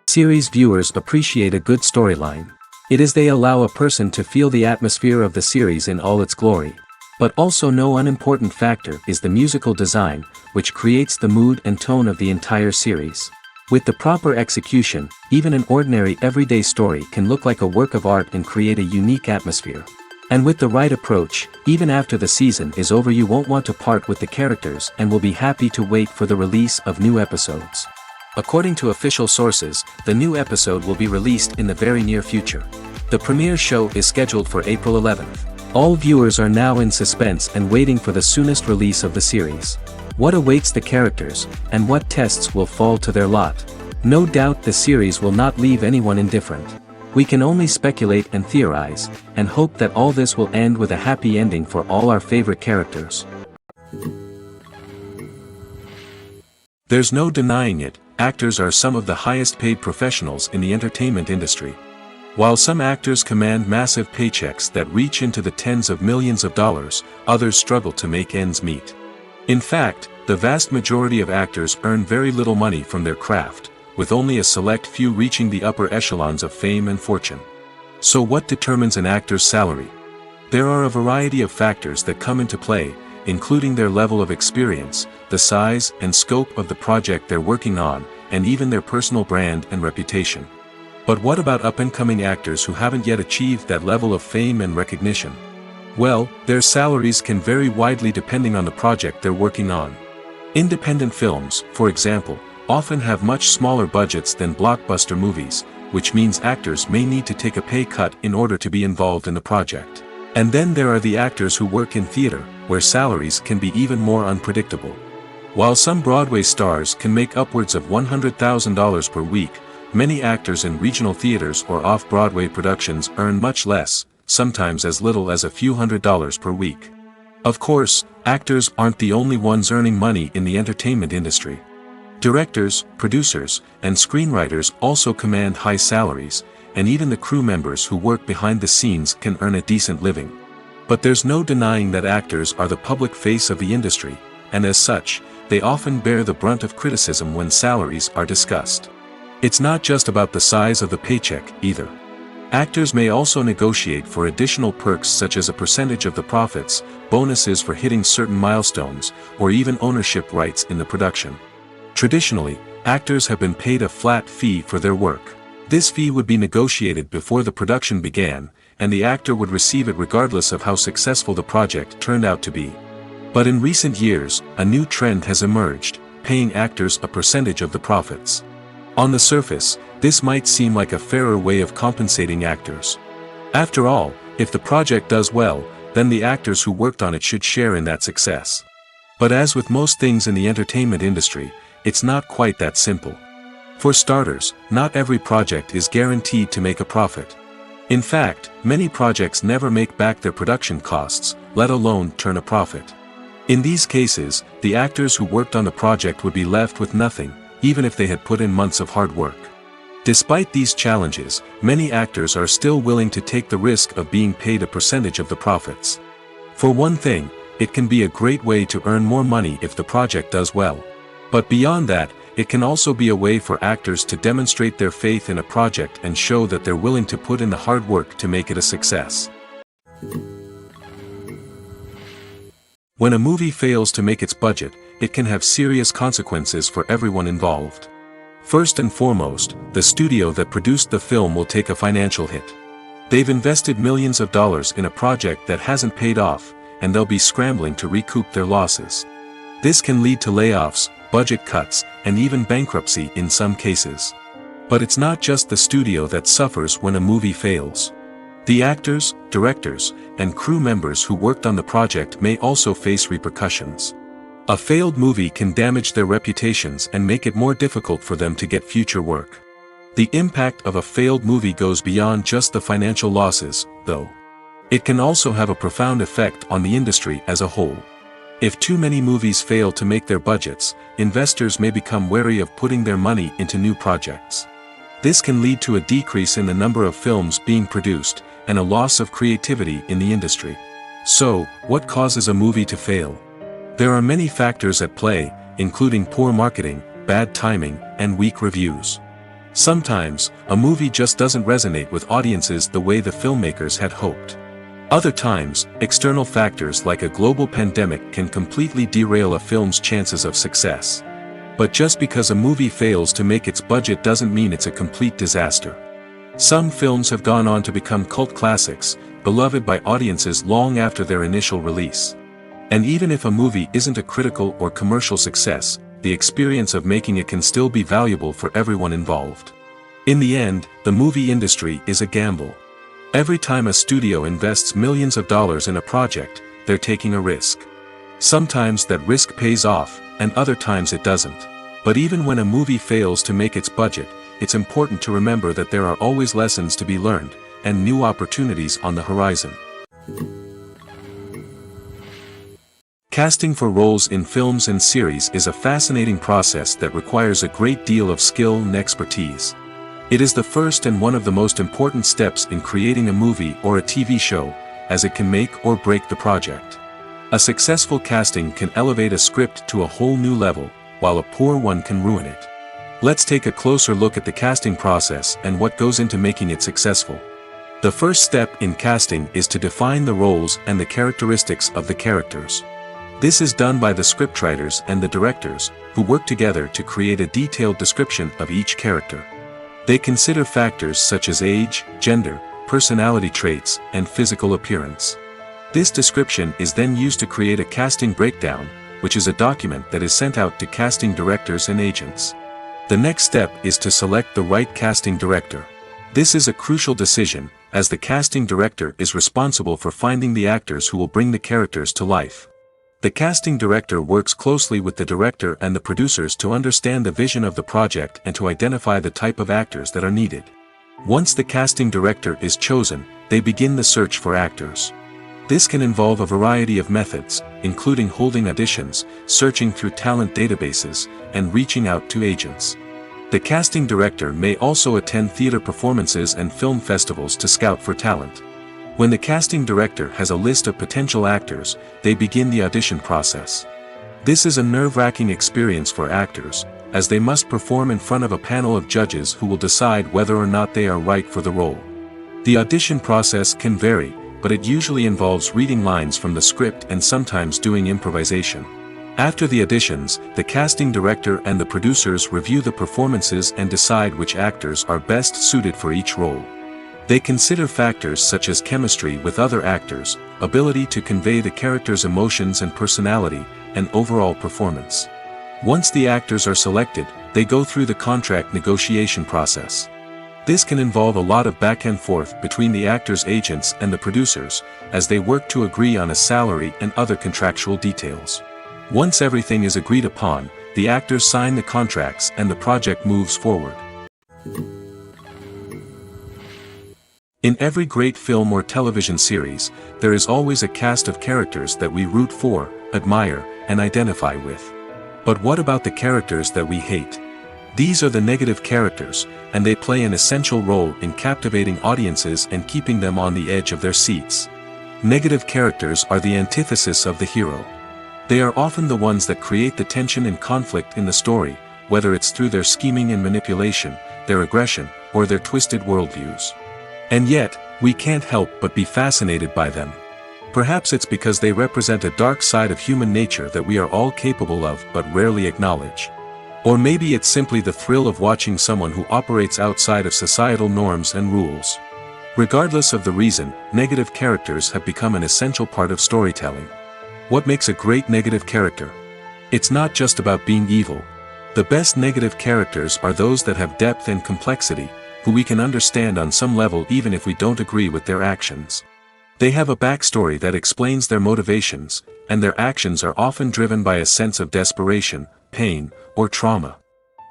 Series viewers appreciate a good storyline. It is they allow a person to feel the atmosphere of the series in all its glory. But also no unimportant factor is the musical design, which creates the mood and tone of the entire series. With the proper execution, even an ordinary everyday story can look like a work of art and create a unique atmosphere. And with the right approach, even after the season is over you won't want to part with the characters and will be happy to wait for the release of new episodes. According to official sources, the new episode will be released in the very near future. The premiere show is scheduled for April 11th. All viewers are now in suspense and waiting for the soonest release of the series. What awaits the characters, and what tests will fall to their lot? No doubt the series will not leave anyone indifferent. We can only speculate and theorize, and hope that all this will end with a happy ending for all our favorite characters. There's no denying it, actors are some of the highest paid professionals in the entertainment industry. While some actors command massive paychecks that reach into the tens of millions of dollars, others struggle to make ends meet. In fact, the vast majority of actors earn very little money from their craft, with only a select few reaching the upper echelons of fame and fortune. So what determines an actor's salary? There are a variety of factors that come into play, including their level of experience, the size and scope of the project they're working on, and even their personal brand and reputation. But what about up-and-coming actors who haven't yet achieved that level of fame and recognition? Well, their salaries can vary widely depending on the project they're working on. Independent films, for example, often have much smaller budgets than blockbuster movies, which means actors may need to take a pay cut in order to be involved in the project. And then there are the actors who work in theater, where salaries can be even more unpredictable. While some Broadway stars can make upwards of $100,000 per week, many actors in regional theaters or off-Broadway productions earn much less, sometimes as little as a few $100s per week. Of course, actors aren't the only ones earning money in the entertainment industry. Directors, producers, and screenwriters also command high salaries, and even the crew members who work behind the scenes can earn a decent living. But there's no denying that actors are the public face of the industry, and as such, they often bear the brunt of criticism when salaries are discussed. It's not just about the size of the paycheck, either. Actors may also negotiate for additional perks such as a percentage of the profits, bonuses for hitting certain milestones, or even ownership rights in the production. Traditionally, actors have been paid a flat fee for their work. This fee would be negotiated before the production began, and the actor would receive it regardless of how successful the project turned out to be. But in recent years, a new trend has emerged, paying actors a percentage of the profits. On the surface, this might seem like a fairer way of compensating actors. After all, if the project does well, then the actors who worked on it should share in that success. But as with most things in the entertainment industry, it's not quite that simple. For starters, not every project is guaranteed to make a profit. In fact, many projects never make back their production costs, let alone turn a profit. In these cases, the actors who worked on the project would be left with nothing, even if they had put in months of hard work. Despite these challenges, many actors are still willing to take the risk of being paid a percentage of the profits. For one thing, it can be a great way to earn more money if the project does well. But beyond that, it can also be a way for actors to demonstrate their faith in a project and show that they're willing to put in the hard work to make it a success. When a movie fails to make its budget, it can have serious consequences for everyone involved. First and foremost, the studio that produced the film will take a financial hit. They've invested millions of dollars in a project that hasn't paid off, and they'll be scrambling to recoup their losses. This can lead to layoffs, budget cuts, and even bankruptcy in some cases. But it's not just the studio that suffers when a movie fails. The actors, directors, and crew members who worked on the project may also face repercussions. A failed movie can damage their reputations and make it more difficult for them to get future work. The impact of a failed movie goes beyond just the financial losses, though. It can also have a profound effect on the industry as a whole. If too many movies fail to make their budgets, investors may become wary of putting their money into new projects. This can lead to a decrease in the number of films being produced, and a loss of creativity in the industry. So, what causes a movie to fail? There are many factors at play, including poor marketing, bad timing, and weak reviews. Sometimes, a movie just doesn't resonate with audiences the way the filmmakers had hoped. Other times, external factors like a global pandemic can completely derail a film's chances of success. But just because a movie fails to make its budget doesn't mean it's a complete disaster. Some films have gone on to become cult classics, beloved by audiences long after their initial release. And even if a movie isn't a critical or commercial success, the experience of making it can still be valuable for everyone involved. In the end, the movie industry is a gamble. Every time a studio invests millions of dollars in a project, they're taking a risk. Sometimes that risk pays off, and other times it doesn't. But even when a movie fails to make its budget, it's important to remember that there are always lessons to be learned, and new opportunities on the horizon. Casting for roles in films and series is a fascinating process that requires a great deal of skill and expertise. It is the first and one of the most important steps in creating a movie or a TV show, as it can make or break the project. A successful casting can elevate a script to a whole new level, while a poor one can ruin it. Let's take a closer look at the casting process and what goes into making it successful. The first step in casting is to define the roles and the characteristics of the characters. This is done by the scriptwriters and the directors, who work together to create a detailed description of each character. They consider factors such as age, gender, personality traits, and physical appearance. This description is then used to create a casting breakdown, which is a document that is sent out to casting directors and agents. The next step is to select the right casting director. This is a crucial decision, as the casting director is responsible for finding the actors who will bring the characters to life. The casting director works closely with the director and the producers to understand the vision of the project and to identify the type of actors that are needed. Once the casting director is chosen, they begin the search for actors. This can involve a variety of methods, including holding auditions, searching through talent databases, and reaching out to agents. The casting director may also attend theater performances and film festivals to scout for talent. When the casting director has a list of potential actors, they begin the audition process. This is a nerve-wracking experience for actors, as they must perform in front of a panel of judges who will decide whether or not they are right for the role. The audition process can vary, but it usually involves reading lines from the script and sometimes doing improvisation. After the auditions, the casting director and the producers review the performances and decide which actors are best suited for each role. They consider factors such as chemistry with other actors, ability to convey the character's emotions and personality, and overall performance. Once the actors are selected, they go through the contract negotiation process. This can involve a lot of back and forth between the actors' agents and the producers, as they work to agree on a salary and other contractual details. Once everything is agreed upon, the actors sign the contracts and the project moves forward. In every great film or television series, there is always a cast of characters that we root for, admire, and identify with. But what about the characters that we hate? These are the negative characters, and they play an essential role in captivating audiences and keeping them on the edge of their seats. Negative characters are the antithesis of the hero. They are often the ones that create the tension and conflict in the story, whether it's through their scheming and manipulation, their aggression, or their twisted worldviews. And yet, we can't help but be fascinated by them. Perhaps it's because they represent a dark side of human nature that we are all capable of but rarely acknowledge. Or maybe it's simply the thrill of watching someone who operates outside of societal norms and rules. Regardless of the reason, negative characters have become an essential part of storytelling. What makes a great negative character? It's not just about being evil. The best negative characters are those that have depth and complexity, who we can understand on some level even if we don't agree with their actions. They have a backstory that explains their motivations, and their actions are often driven by a sense of desperation, pain, or trauma.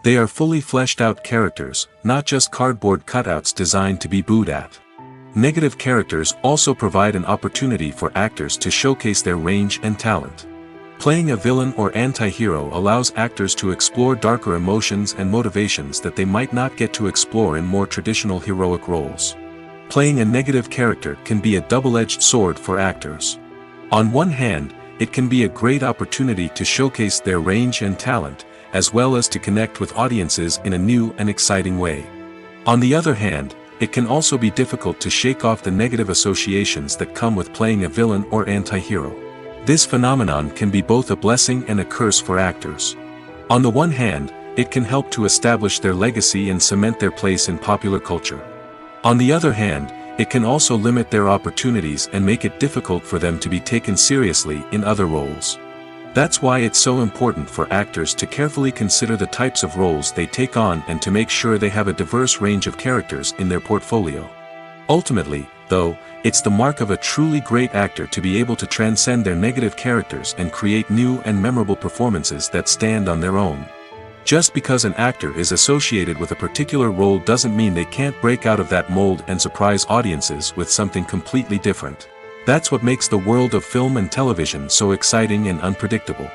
They are fully fleshed out characters, not just cardboard cutouts designed to be booed at. Negative characters also provide an opportunity for actors to showcase their range and talent. Playing a villain or anti-hero allows actors to explore darker emotions and motivations that they might not get to explore in more traditional heroic roles. Playing a negative character can be a double-edged sword for actors. On one hand, it can be a great opportunity to showcase their range and talent, as well as to connect with audiences in a new and exciting way. On the other hand, it can also be difficult to shake off the negative associations that come with playing a villain or anti-hero. This phenomenon can be both a blessing and a curse for actors. On the one hand, it can help to establish their legacy and cement their place in popular culture. On the other hand, it can also limit their opportunities and make it difficult for them to be taken seriously in other roles. That's why it's so important for actors to carefully consider the types of roles they take on and to make sure they have a diverse range of characters in their portfolio. Ultimately, though, it's the mark of a truly great actor to be able to transcend their negative characters and create new and memorable performances that stand on their own. Just because an actor is associated with a particular role doesn't mean they can't break out of that mold and surprise audiences with something completely different. That's what makes the world of film and television so exciting and unpredictable.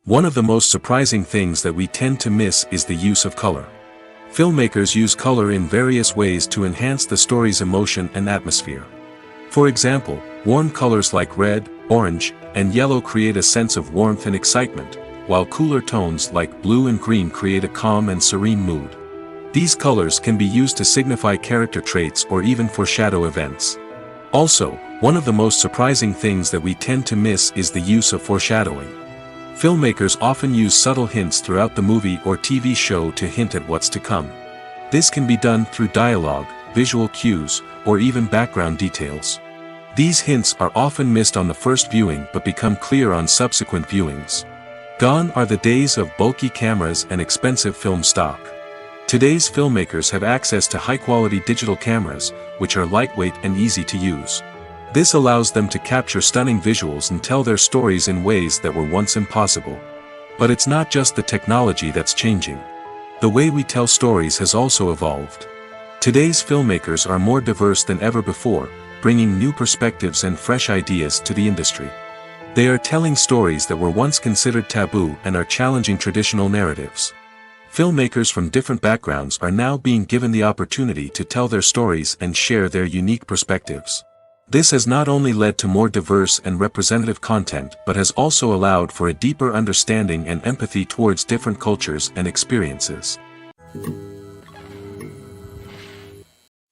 One of the most surprising things that we tend to miss is the use of color. Filmmakers use color in various ways to enhance the story's emotion and atmosphere. For example, warm colors like red, orange, and yellow create a sense of warmth and excitement, while cooler tones like blue and green create a calm and serene mood. These colors can be used to signify character traits or even foreshadow events. Also, one of the most surprising things that we tend to miss is the use of foreshadowing. Filmmakers often use subtle hints throughout the movie or TV show to hint at what's to come. This can be done through dialogue, visual cues, or even background details. These hints are often missed on the first viewing but become clear on subsequent viewings. Gone are the days of bulky cameras and expensive film stock. Today's filmmakers have access to high-quality digital cameras, which are lightweight and easy to use. This allows them to capture stunning visuals and tell their stories in ways that were once impossible. But it's not just the technology that's changing. The way we tell stories has also evolved. Today's filmmakers are more diverse than ever before, bringing new perspectives and fresh ideas to the industry. They are telling stories that were once considered taboo and are challenging traditional narratives. Filmmakers from different backgrounds are now being given the opportunity to tell their stories and share their unique perspectives. This has not only led to more diverse and representative content but has also allowed for a deeper understanding and empathy towards different cultures and experiences.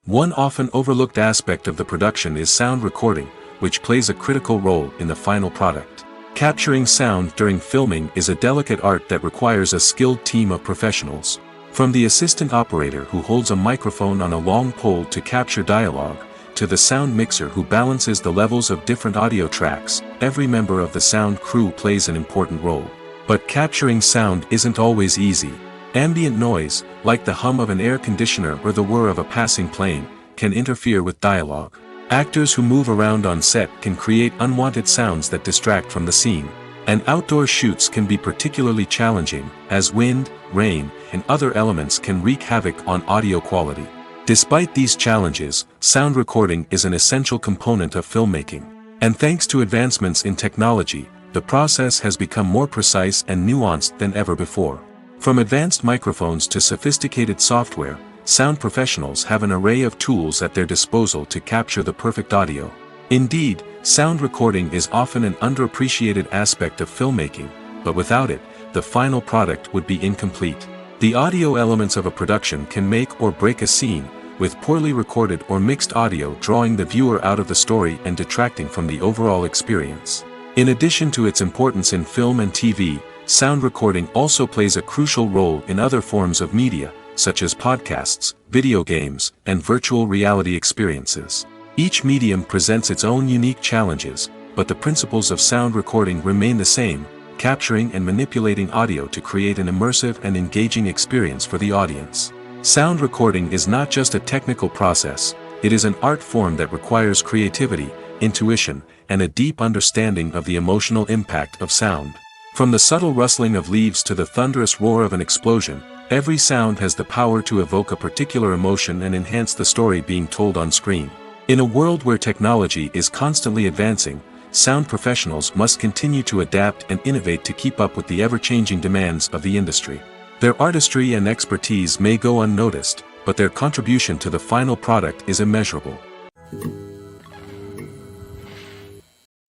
One often overlooked aspect of the production is sound recording, which plays a critical role in the final product. Capturing sound during filming is a delicate art that requires a skilled team of professionals. From the assistant operator who holds a microphone on a long pole to capture dialogue, to the sound mixer who balances the levels of different audio tracks, every member of the sound crew plays an important role. But capturing sound isn't always easy. Ambient noise, like the hum of an air conditioner or the whir of a passing plane, can interfere with dialogue. Actors who move around on set can create unwanted sounds that distract from the scene. And outdoor shoots can be particularly challenging, as wind, rain, and other elements can wreak havoc on audio quality. Despite these challenges, sound recording is an essential component of filmmaking. And thanks to advancements in technology, the process has become more precise and nuanced than ever before. From advanced microphones to sophisticated software, sound professionals have an array of tools at their disposal to capture the perfect audio. Indeed, sound recording is often an underappreciated aspect of filmmaking, but without it, the final product would be incomplete. The audio elements of a production can make or break a scene, with poorly recorded or mixed audio drawing the viewer out of the story and detracting from the overall experience. In addition to its importance in film and TV, sound recording also plays a crucial role in other forms of media, such as podcasts, video games, and virtual reality experiences. Each medium presents its own unique challenges, but the principles of sound recording remain the same, capturing and manipulating audio to create an immersive and engaging experience for the audience. Sound recording is not just a technical process, it is an art form that requires creativity, intuition, and a deep understanding of the emotional impact of sound. From the subtle rustling of leaves to the thunderous roar of an explosion, every sound has the power to evoke a particular emotion and enhance the story being told on screen. In a world where technology is constantly advancing, sound professionals must continue to adapt and innovate to keep up with the ever-changing demands of the industry. Their artistry and expertise may go unnoticed, but their contribution to the final product is immeasurable.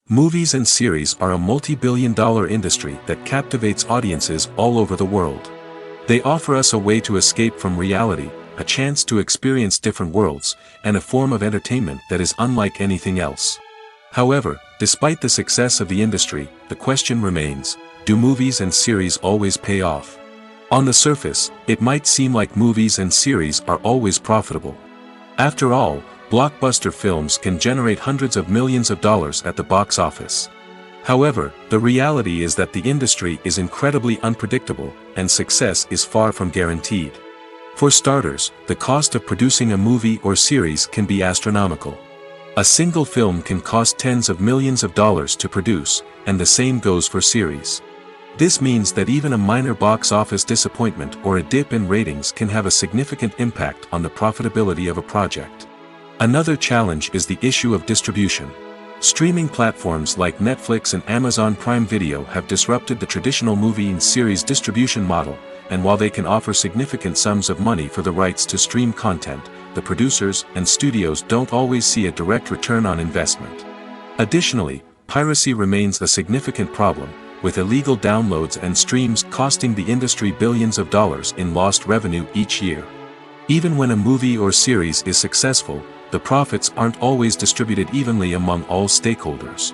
Movies and series are a multi-billion-dollar industry that captivates audiences all over the world. They offer us a way to escape from reality, a chance to experience different worlds, and a form of entertainment that is unlike anything else. However, despite the success of the industry, the question remains, do movies and series always pay off? On the surface, it might seem like movies and series are always profitable. After all, blockbuster films can generate hundreds of millions of dollars at the box office. However, the reality is that the industry is incredibly unpredictable, and success is far from guaranteed. For starters, the cost of producing a movie or series can be astronomical. A single film can cost tens of millions of dollars to produce, and the same goes for series. This means that even a minor box office disappointment or a dip in ratings can have a significant impact on the profitability of a project. Another challenge is the issue of distribution. Streaming platforms like Netflix and Amazon Prime Video have disrupted the traditional movie and series distribution model, and while they can offer significant sums of money for the rights to stream content, the producers and studios don't always see a direct return on investment. Additionally, piracy remains a significant problem, with illegal downloads and streams costing the industry billions of dollars in lost revenue each year. Even when a movie or series is successful, the profits aren't always distributed evenly among all stakeholders.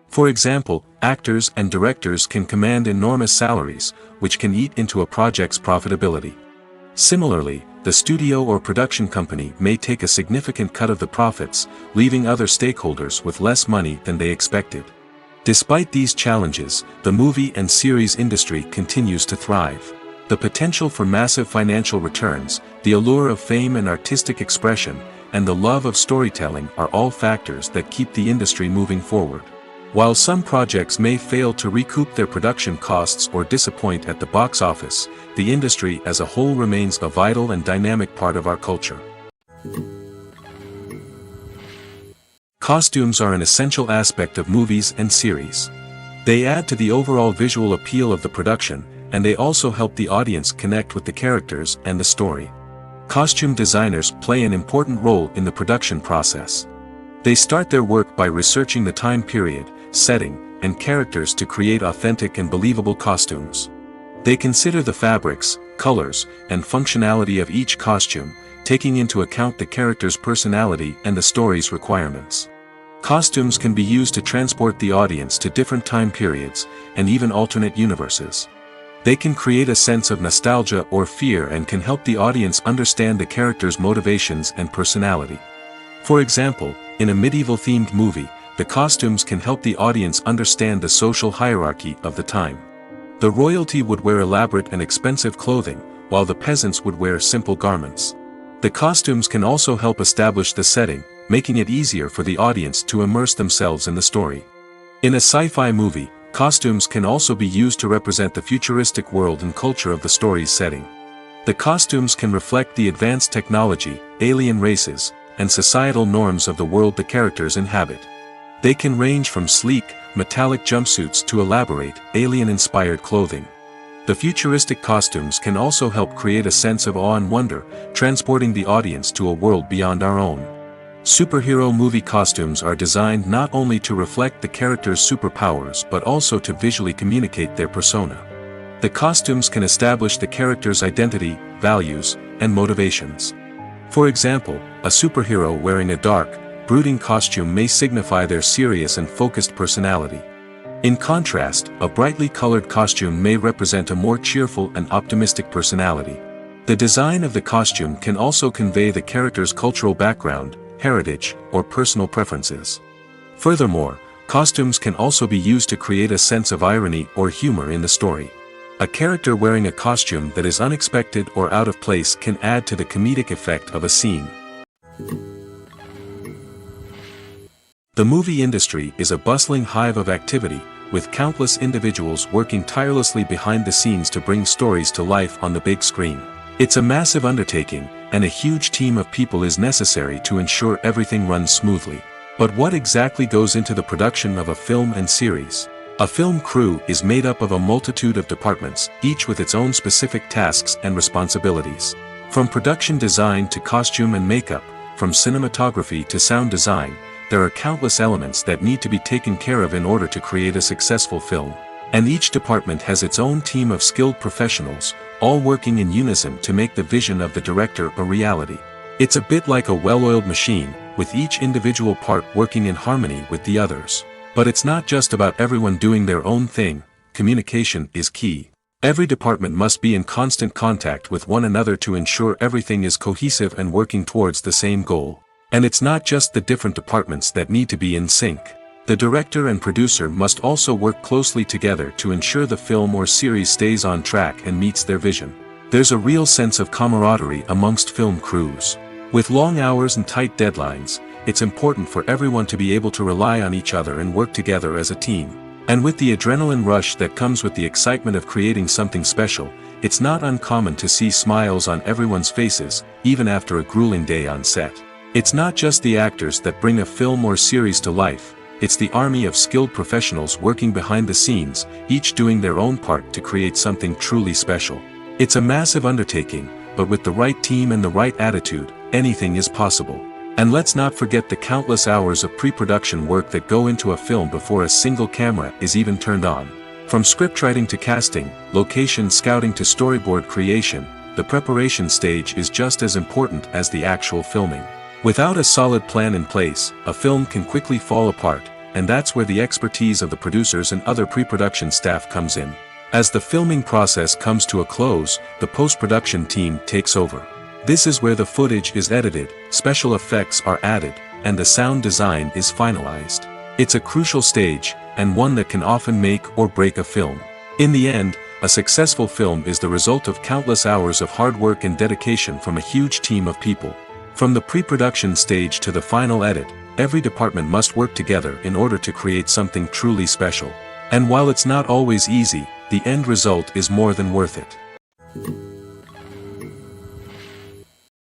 For example, actors and directors can command enormous salaries, which can eat into a project's profitability. Similarly, the studio or production company may take a significant cut of the profits, leaving other stakeholders with less money than they expected. Despite these challenges, the movie and series industry continues to thrive. The potential for massive financial returns, the allure of fame and artistic expression, and the love of storytelling are all factors that keep the industry moving forward. While some projects may fail to recoup their production costs or disappoint at the box office, the industry as a whole remains a vital and dynamic part of our culture. Costumes are an essential aspect of movies and series. They add to the overall visual appeal of the production, and they also help the audience connect with the characters and the story. Costume designers play an important role in the production process. They start their work by researching the time period, setting, and characters to create authentic and believable costumes. They consider the fabrics, colors, and functionality of each costume, taking into account the character's personality and the story's requirements. Costumes can be used to transport the audience to different time periods, and even alternate universes. They can create a sense of nostalgia or fear and can help the audience understand the character's motivations and personality. For example, in a medieval-themed movie, the costumes can help the audience understand the social hierarchy of the time. The royalty would wear elaborate and expensive clothing, while the peasants would wear simple garments. The costumes can also help establish the setting, making it easier for the audience to immerse themselves in the story. In a sci-fi movie, costumes can also be used to represent the futuristic world and culture of the story's setting. The costumes can reflect the advanced technology, alien races, and societal norms of the world the characters inhabit. They can range from sleek, metallic jumpsuits to elaborate, alien-inspired clothing. The futuristic costumes can also help create a sense of awe and wonder, transporting the audience to a world beyond our own. Superhero movie costumes are designed not only to reflect the character's superpowers but also to visually communicate their persona. The costumes can establish the character's identity, values, and motivations. For example, a superhero wearing a dark, brooding costume may signify their serious and focused personality. In contrast, a brightly colored costume may represent a more cheerful and optimistic personality. The design of the costume can also convey the character's cultural background, heritage, or personal preferences. Furthermore, costumes can also be used to create a sense of irony or humor in the story. A character wearing a costume that is unexpected or out of place can add to the comedic effect of a scene. The movie industry is a bustling hive of activity, with countless individuals working tirelessly behind the scenes to bring stories to life on the big screen. It's a massive undertaking, and a huge team of people is necessary to ensure everything runs smoothly. But what exactly goes into the production of a film and series? A film crew is made up of a multitude of departments, each with its own specific tasks and responsibilities. From production design to costume and makeup, from cinematography to sound design, there are countless elements that need to be taken care of in order to create a successful film. And each department has its own team of skilled professionals, all working in unison to make the vision of the director a reality. It's a bit like a well-oiled machine, with each individual part working in harmony with the others. But it's not just about everyone doing their own thing. Communication is key. Every department must be in constant contact with one another to ensure everything is cohesive and working towards the same goal. And it's not just the different departments that need to be in sync. The director and producer must also work closely together to ensure the film or series stays on track and meets their vision. There's a real sense of camaraderie amongst film crews. With long hours and tight deadlines, it's important for everyone to be able to rely on each other and work together as a team. And with the adrenaline rush that comes with the excitement of creating something special, it's not uncommon to see smiles on everyone's faces, even after a grueling day on set. It's not just the actors that bring a film or series to life, it's the army of skilled professionals working behind the scenes, each doing their own part to create something truly special. It's a massive undertaking, but with the right team and the right attitude, anything is possible. And let's not forget the countless hours of pre-production work that go into a film before a single camera is even turned on. From scriptwriting to casting, location scouting to storyboard creation, the preparation stage is just as important as the actual filming. Without a solid plan in place, a film can quickly fall apart, and that's where the expertise of the producers and other pre-production staff comes in. As the filming process comes to a close, the post-production team takes over. This is where the footage is edited, special effects are added, and the sound design is finalized. It's a crucial stage, and one that can often make or break a film. In the end, a successful film is the result of countless hours of hard work and dedication from a huge team of people. From the pre-production stage to the final edit, every department must work together in order to create something truly special. And while it's not always easy, the end result is more than worth it.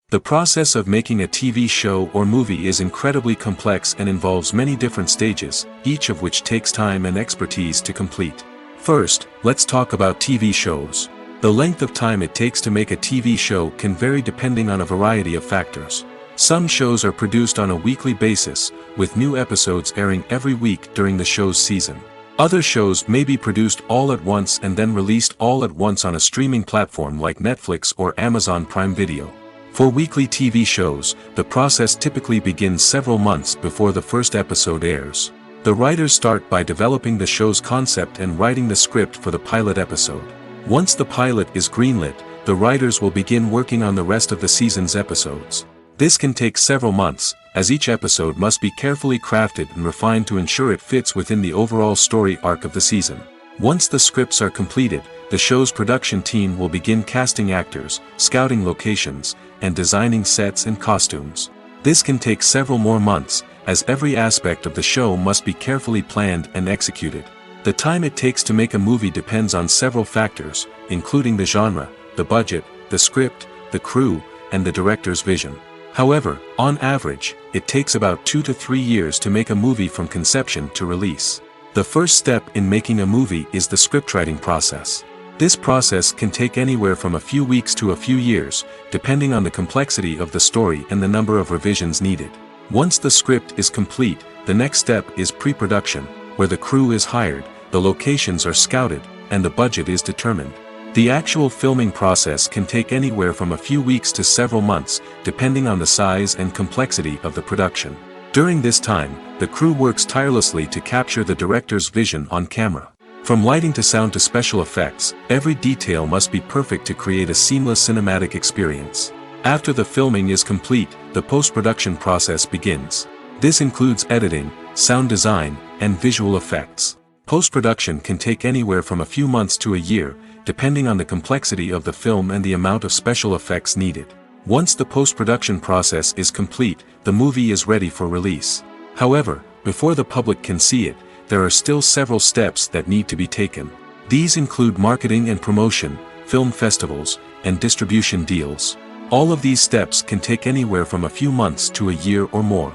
The process of making a TV show or movie is incredibly complex and involves many different stages, each of which takes time and expertise to complete. First, let's talk about TV shows. The length of time it takes to make a TV show can vary depending on a variety of factors. Some shows are produced on a weekly basis, with new episodes airing every week during the show's season. Other shows may be produced all at once and then released all at once on a streaming platform like Netflix or Amazon Prime Video. For weekly TV shows, the process typically begins several months before the first episode airs. The writers start by developing the show's concept and writing the script for the pilot episode. Once the pilot is greenlit, the writers will begin working on the rest of the season's episodes. This can take several months, as each episode must be carefully crafted and refined to ensure it fits within the overall story arc of the season. Once the scripts are completed, the show's production team will begin casting actors, scouting locations, and designing sets and costumes. This can take several more months, as every aspect of the show must be carefully planned and executed. The time it takes to make a movie depends on several factors, including the genre, the budget, the script, the crew, and the director's vision. However, on average, it takes about 2 to 3 years to make a movie from conception to release. The first step in making a movie is the scriptwriting process. This process can take anywhere from a few weeks to a few years, depending on the complexity of the story and the number of revisions needed. Once the script is complete, the next step is pre-production, where the crew is hired, the locations are scouted, and the budget is determined. The actual filming process can take anywhere from a few weeks to several months, depending on the size and complexity of the production. During this time, the crew works tirelessly to capture the director's vision on camera. From lighting to sound to special effects, every detail must be perfect to create a seamless cinematic experience. After the filming is complete, the post-production process begins. This includes editing, sound design, and visual effects. Post-production can take anywhere from a few months to a year, depending on the complexity of the film and the amount of special effects needed. Once the post-production process is complete, the movie is ready for release. However, before the public can see it, there are still several steps that need to be taken. These include marketing and promotion, film festivals, and distribution deals. All of these steps can take anywhere from a few months to a year or more.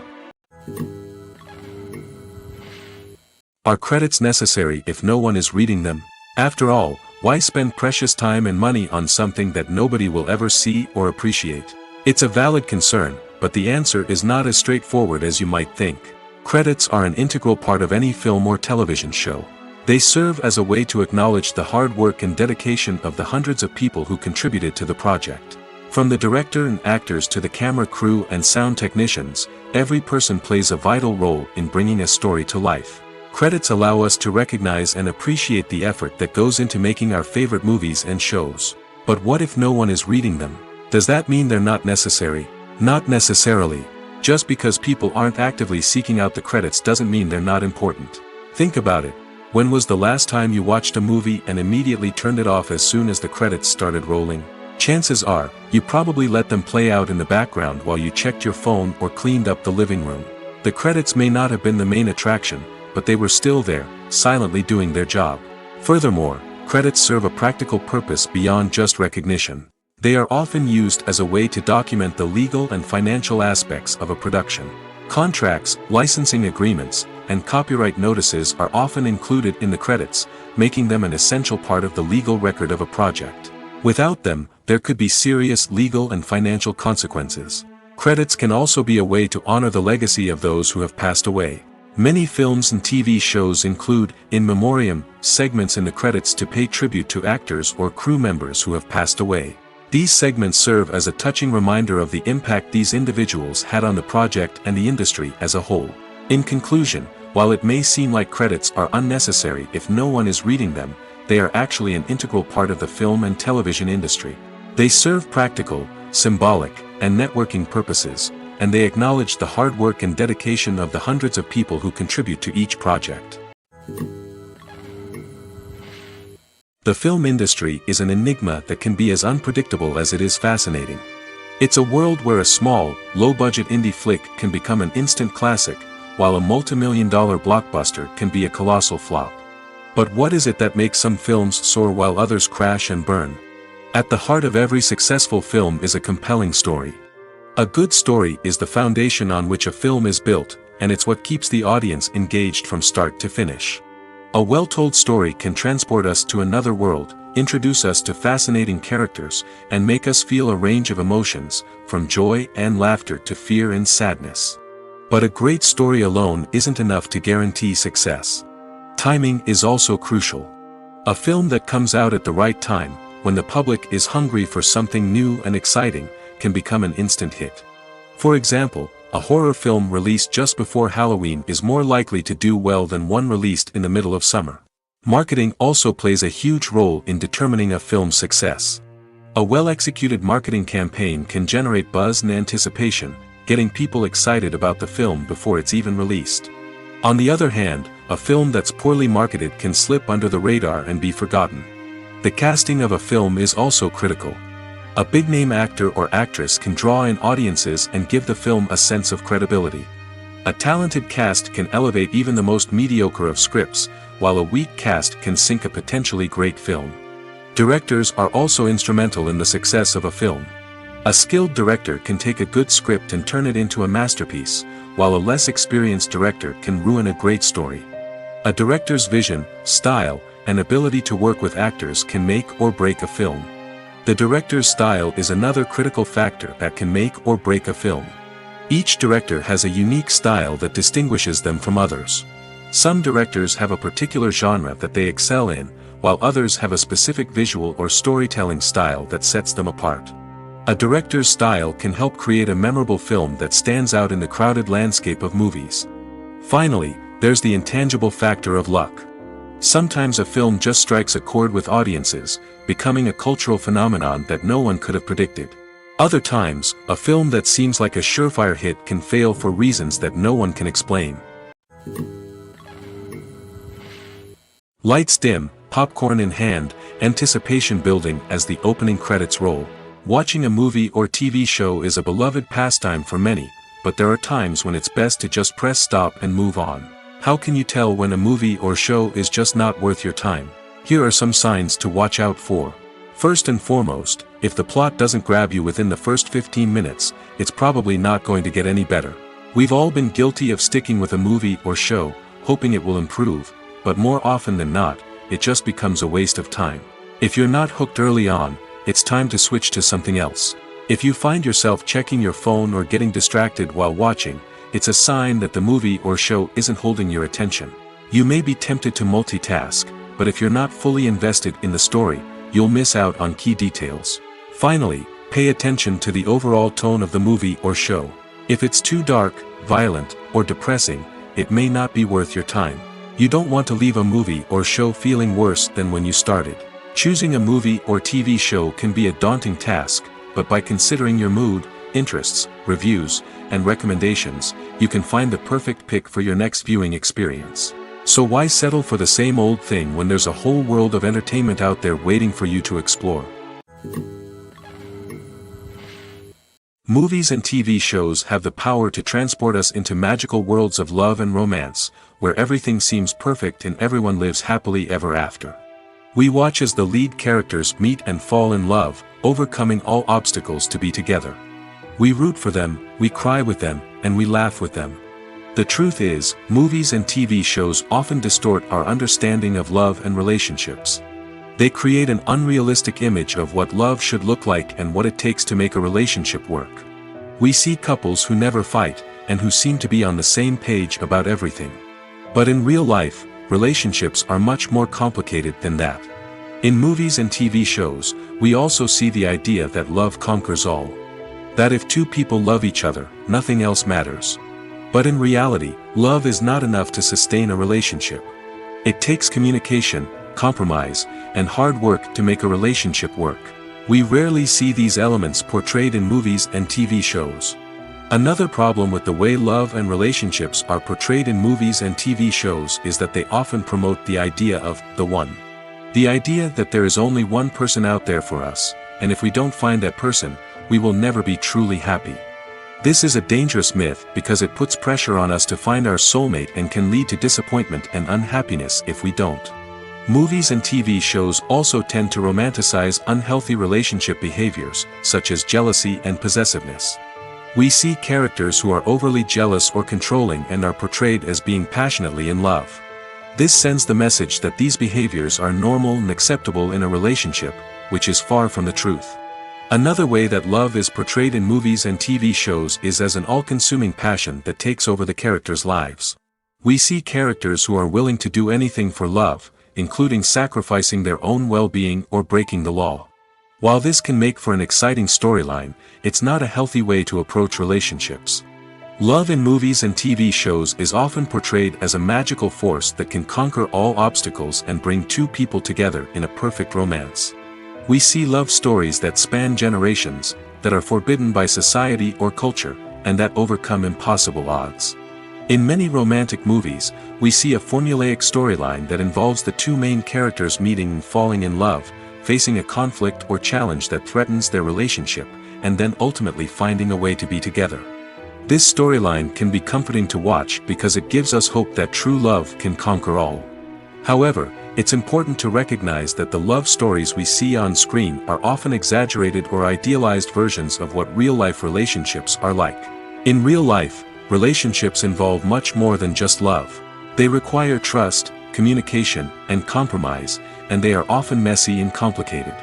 Are credits necessary if no one is reading them? After all, why spend precious time and money on something that nobody will ever see or appreciate? It's a valid concern, but the answer is not as straightforward as you might think. Credits are an integral part of any film or television show. They serve as a way to acknowledge the hard work and dedication of the hundreds of people who contributed to the project. From the director and actors to the camera crew and sound technicians, every person plays a vital role in bringing a story to life. Credits allow us to recognize and appreciate the effort that goes into making our favorite movies and shows. But what if no one is reading them? Does that mean they're not necessary? Not necessarily. Just because people aren't actively seeking out the credits doesn't mean they're not important. Think about it. When was the last time you watched a movie and immediately turned it off as soon as the credits started rolling? Chances are, you probably let them play out in the background while you checked your phone or cleaned up the living room. The credits may not have been the main attraction, but they were still there, silently doing their job. Furthermore, credits serve a practical purpose beyond just recognition. They are often used as a way to document the legal and financial aspects of a production. Contracts, licensing agreements, and copyright notices are often included in the credits, making them an essential part of the legal record of a project. Without them, there could be serious legal and financial consequences. Credits can also be a way to honor the legacy of those who have passed away. Many films and TV shows include, in memoriam, segments in the credits to pay tribute to actors or crew members who have passed away. These segments serve as a touching reminder of the impact these individuals had on the project and the industry as a whole. In conclusion, while it may seem like credits are unnecessary if no one is reading them, they are actually an integral part of the film and television industry. They serve practical, symbolic, and networking purposes, and they acknowledge the hard work and dedication of the hundreds of people who contribute to each project. The film industry is an enigma that can be as unpredictable as it is fascinating. It's a world where a small, low-budget indie flick can become an instant classic, while a multi-million-dollar blockbuster can be a colossal flop. But what is it that makes some films soar while others crash and burn? At the heart of every successful film is a compelling story. A good story is the foundation on which a film is built, and it's what keeps the audience engaged from start to finish. A well-told story can transport us to another world, introduce us to fascinating characters, and make us feel a range of emotions, from joy and laughter to fear and sadness. But a great story alone isn't enough to guarantee success. Timing is also crucial. A film that comes out at the right time, when the public is hungry for something new and exciting, can become an instant hit. For example, a horror film released just before Halloween is more likely to do well than one released in the middle of summer. Marketing also plays a huge role in determining a film's success. A well-executed marketing campaign can generate buzz and anticipation, getting people excited about the film before it's even released. On the other hand, a film that's poorly marketed can slip under the radar and be forgotten. The casting of a film is also critical. A big-name actor or actress can draw in audiences and give the film a sense of credibility. A talented cast can elevate even the most mediocre of scripts, while a weak cast can sink a potentially great film. Directors are also instrumental in the success of a film. A skilled director can take a good script and turn it into a masterpiece, while a less experienced director can ruin a great story. A director's vision, style, and ability to work with actors can make or break a film. The director's style is another critical factor that can make or break a film. Each director has a unique style that distinguishes them from others. Some directors have a particular genre that they excel in, while others have a specific visual or storytelling style that sets them apart. A director's style can help create a memorable film that stands out in the crowded landscape of movies. Finally, there's the intangible factor of luck. Sometimes a film just strikes a chord with audiences, becoming a cultural phenomenon that no one could have predicted. Other times, a film that seems like a surefire hit can fail for reasons that no one can explain. Lights dim, popcorn in hand, anticipation building as the opening credits roll. Watching a movie or TV show is a beloved pastime for many, but there are times when it's best to just press stop and move on. How can you tell when a movie or show is just not worth your time? Here are some signs to watch out for. First and foremost, if the plot doesn't grab you within the first 15 minutes, it's probably not going to get any better. We've all been guilty of sticking with a movie or show, hoping it will improve, but more often than not, it just becomes a waste of time. If you're not hooked early on, it's time to switch to something else. If you find yourself checking your phone or getting distracted while watching, it's a sign that the movie or show isn't holding your attention. You may be tempted to multitask, but if you're not fully invested in the story, you'll miss out on key details. Finally, pay attention to the overall tone of the movie or show. If it's too dark, violent, or depressing, it may not be worth your time. You don't want to leave a movie or show feeling worse than when you started. Choosing a movie or TV show can be a daunting task, but by considering your mood, interests, reviews, and recommendations, you can find the perfect pick for your next viewing experience. So why settle for the same old thing when there's a whole world of entertainment out there waiting for you to explore? Movies and TV shows have the power to transport us into magical worlds of love and romance, where everything seems perfect and everyone lives happily ever after. We watch as the lead characters meet and fall in love, overcoming all obstacles to be together. We root for them, we cry with them, and we laugh with them. The truth is, movies and TV shows often distort our understanding of love and relationships. They create an unrealistic image of what love should look like and what it takes to make a relationship work. We see couples who never fight, and who seem to be on the same page about everything. But in real life, relationships are much more complicated than that. In movies and TV shows, we also see the idea that love conquers all. That if two people love each other, nothing else matters. But in reality, love is not enough to sustain a relationship. It takes communication, compromise, and hard work to make a relationship work. We rarely see these elements portrayed in movies and TV shows. Another problem with the way love and relationships are portrayed in movies and TV shows is that they often promote the idea of the one. The idea that there is only one person out there for us, and if we don't find that person, we will never be truly happy. This is a dangerous myth because it puts pressure on us to find our soulmate and can lead to disappointment and unhappiness if we don't. Movies and TV shows also tend to romanticize unhealthy relationship behaviors, such as jealousy and possessiveness. We see characters who are overly jealous or controlling and are portrayed as being passionately in love. This sends the message that these behaviors are normal and acceptable in a relationship, which is far from the truth. Another way that love is portrayed in movies and TV shows is as an all-consuming passion that takes over the characters' lives. We see characters who are willing to do anything for love, including sacrificing their own well-being or breaking the law. While this can make for an exciting storyline, it's not a healthy way to approach relationships. Love in movies and TV shows is often portrayed as a magical force that can conquer all obstacles and bring two people together in a perfect romance. We see love stories that span generations, that are forbidden by society or culture, and that overcome impossible odds. In many romantic movies, we see a formulaic storyline that involves the two main characters meeting and falling in love, facing a conflict or challenge that threatens their relationship, and then ultimately finding a way to be together. This storyline can be comforting to watch because it gives us hope that true love can conquer all. However, it's important to recognize that the love stories we see on screen are often exaggerated or idealized versions of what real-life relationships are like. In real life, relationships involve much more than just love. They require trust, communication, and compromise, and they are often messy and complicated.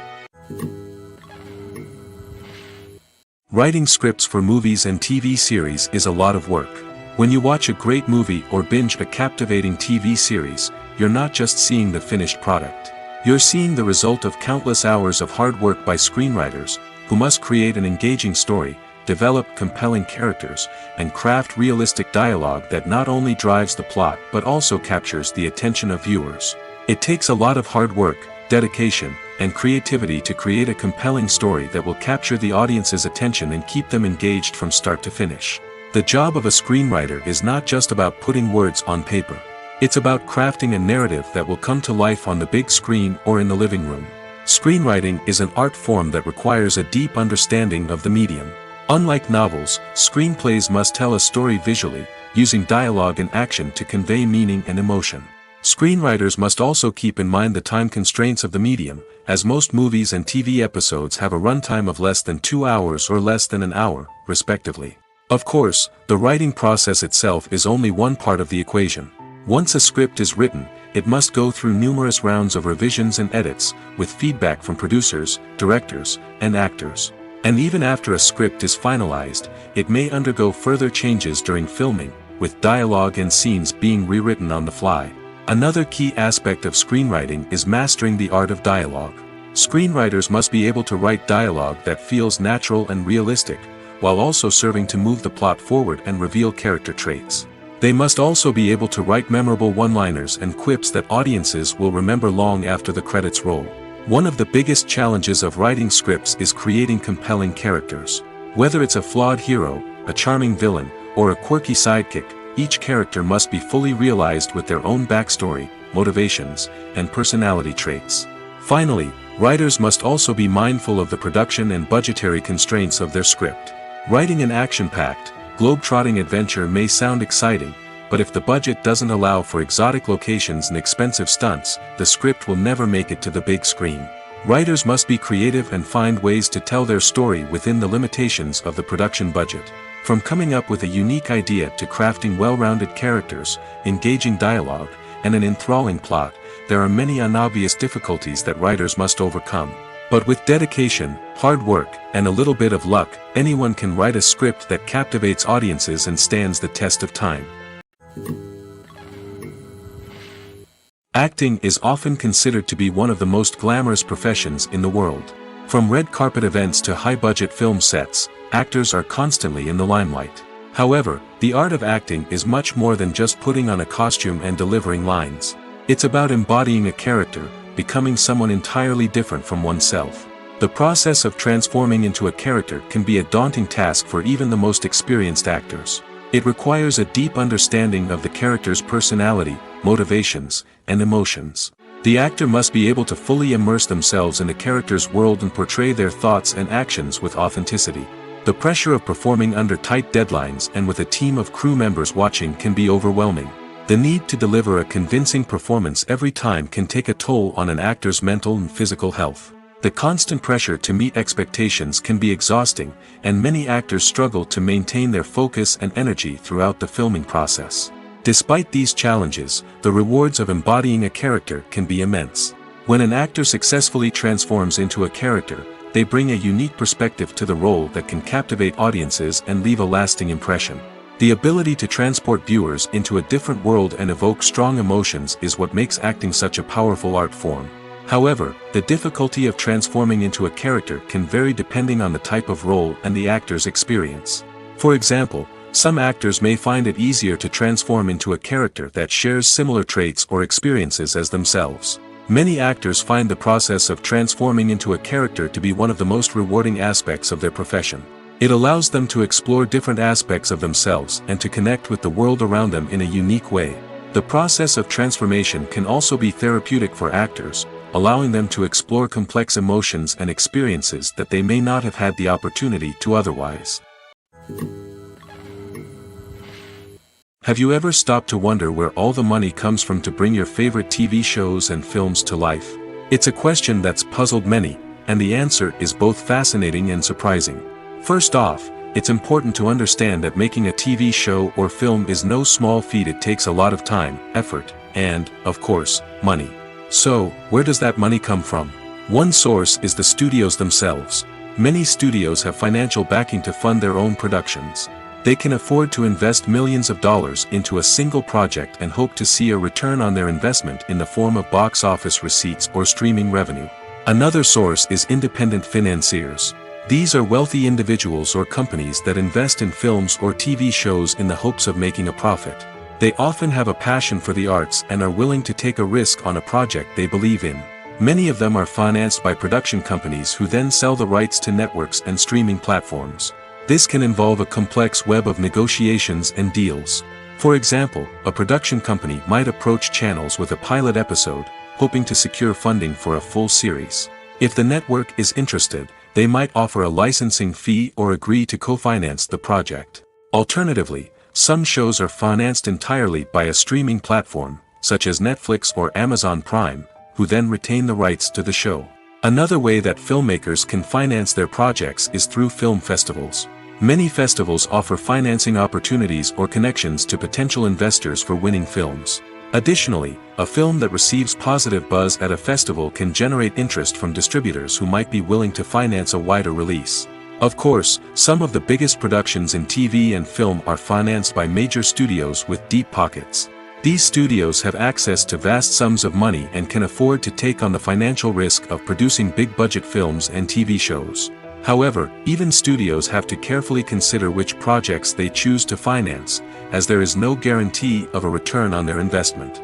Writing scripts for movies and TV series is a lot of work. When you watch a great movie or binge a captivating TV series, you're not just seeing the finished product. You're seeing the result of countless hours of hard work by screenwriters, who must create an engaging story, develop compelling characters, and craft realistic dialogue that not only drives the plot but also captures the attention of viewers. It takes a lot of hard work, dedication, and creativity to create a compelling story that will capture the audience's attention and keep them engaged from start to finish. The job of a screenwriter is not just about putting words on paper. It's about crafting a narrative that will come to life on the big screen or in the living room. Screenwriting is an art form that requires a deep understanding of the medium. Unlike novels, screenplays must tell a story visually, using dialogue and action to convey meaning and emotion. Screenwriters must also keep in mind the time constraints of the medium, as most movies and TV episodes have a runtime of less than 2 hours or less than an hour, respectively. Of course, the writing process itself is only one part of the equation. Once a script is written, it must go through numerous rounds of revisions and edits, with feedback from producers, directors, and actors. And even after a script is finalized, it may undergo further changes during filming, with dialogue and scenes being rewritten on the fly. Another key aspect of screenwriting is mastering the art of dialogue. Screenwriters must be able to write dialogue that feels natural and realistic, while also serving to move the plot forward and reveal character traits. They must also be able to write memorable one-liners and quips that audiences will remember long after the credits roll. One of the biggest challenges of writing scripts is creating compelling characters. Whether it's a flawed hero, a charming villain, or a quirky sidekick, each character must be fully realized with their own backstory, motivations, and personality traits. Finally, writers must also be mindful of the production and budgetary constraints of their script. Writing an action-packed, globe-trotting adventure may sound exciting, but if the budget doesn't allow for exotic locations and expensive stunts, the script will never make it to the big screen. Writers must be creative and find ways to tell their story within the limitations of the production budget. From coming up with a unique idea to crafting well-rounded characters, engaging dialogue, and an enthralling plot, there are many unobvious difficulties that writers must overcome. But with dedication, hard work, and a little bit of luck, anyone can write a script that captivates audiences and stands the test of time. Acting is often considered to be one of the most glamorous professions in the world. From red carpet events to high-budget film sets, actors are constantly in the limelight. However, the art of acting is much more than just putting on a costume and delivering lines. It's about embodying a character, becoming someone entirely different from oneself. The process of transforming into a character can be a daunting task for even the most experienced actors. It requires a deep understanding of the character's personality, motivations, and emotions. The actor must be able to fully immerse themselves in the character's world and portray their thoughts and actions with authenticity. The pressure of performing under tight deadlines and with a team of crew members watching can be overwhelming. The need to deliver a convincing performance every time can take a toll on an actor's mental and physical health. The constant pressure to meet expectations can be exhausting, and many actors struggle to maintain their focus and energy throughout the filming process. Despite these challenges, the rewards of embodying a character can be immense. When an actor successfully transforms into a character, they bring a unique perspective to the role that can captivate audiences and leave a lasting impression. The ability to transport viewers into a different world and evoke strong emotions is what makes acting such a powerful art form. However, the difficulty of transforming into a character can vary depending on the type of role and the actor's experience. For example, some actors may find it easier to transform into a character that shares similar traits or experiences as themselves. Many actors find the process of transforming into a character to be one of the most rewarding aspects of their profession. It allows them to explore different aspects of themselves and to connect with the world around them in a unique way. The process of transformation can also be therapeutic for actors, allowing them to explore complex emotions and experiences that they may not have had the opportunity to otherwise. Have you ever stopped to wonder where all the money comes from to bring your favorite TV shows and films to life? It's a question that's puzzled many, and the answer is both fascinating and surprising. First off, it's important to understand that making a TV show or film is no small feat. It takes a lot of time, effort, and, of course, money. So, where does that money come from? One source is the studios themselves. Many studios have financial backing to fund their own productions. They can afford to invest millions of dollars into a single project and hope to see a return on their investment in the form of box office receipts or streaming revenue. Another source is independent financiers. These are wealthy individuals or companies that invest in films or TV shows in the hopes of making a profit. They often have a passion for the arts and are willing to take a risk on a project they believe in. Many of them are financed by production companies who then sell the rights to networks and streaming platforms. This can involve a complex web of negotiations and deals. For example, a production company might approach channels with a pilot episode, hoping to secure funding for a full series. If the network is interested, they might offer a licensing fee or agree to co-finance the project. Alternatively, some shows are financed entirely by a streaming platform, such as Netflix or Amazon Prime, who then retain the rights to the show. Another way that filmmakers can finance their projects is through film festivals. Many festivals offer financing opportunities or connections to potential investors for winning films. Additionally, a film that receives positive buzz at a festival can generate interest from distributors who might be willing to finance a wider release. Of course, some of the biggest productions in TV and film are financed by major studios with deep pockets. These studios have access to vast sums of money and can afford to take on the financial risk of producing big-budget films and TV shows. However, even studios have to carefully consider which projects they choose to finance, as there is no guarantee of a return on their investment.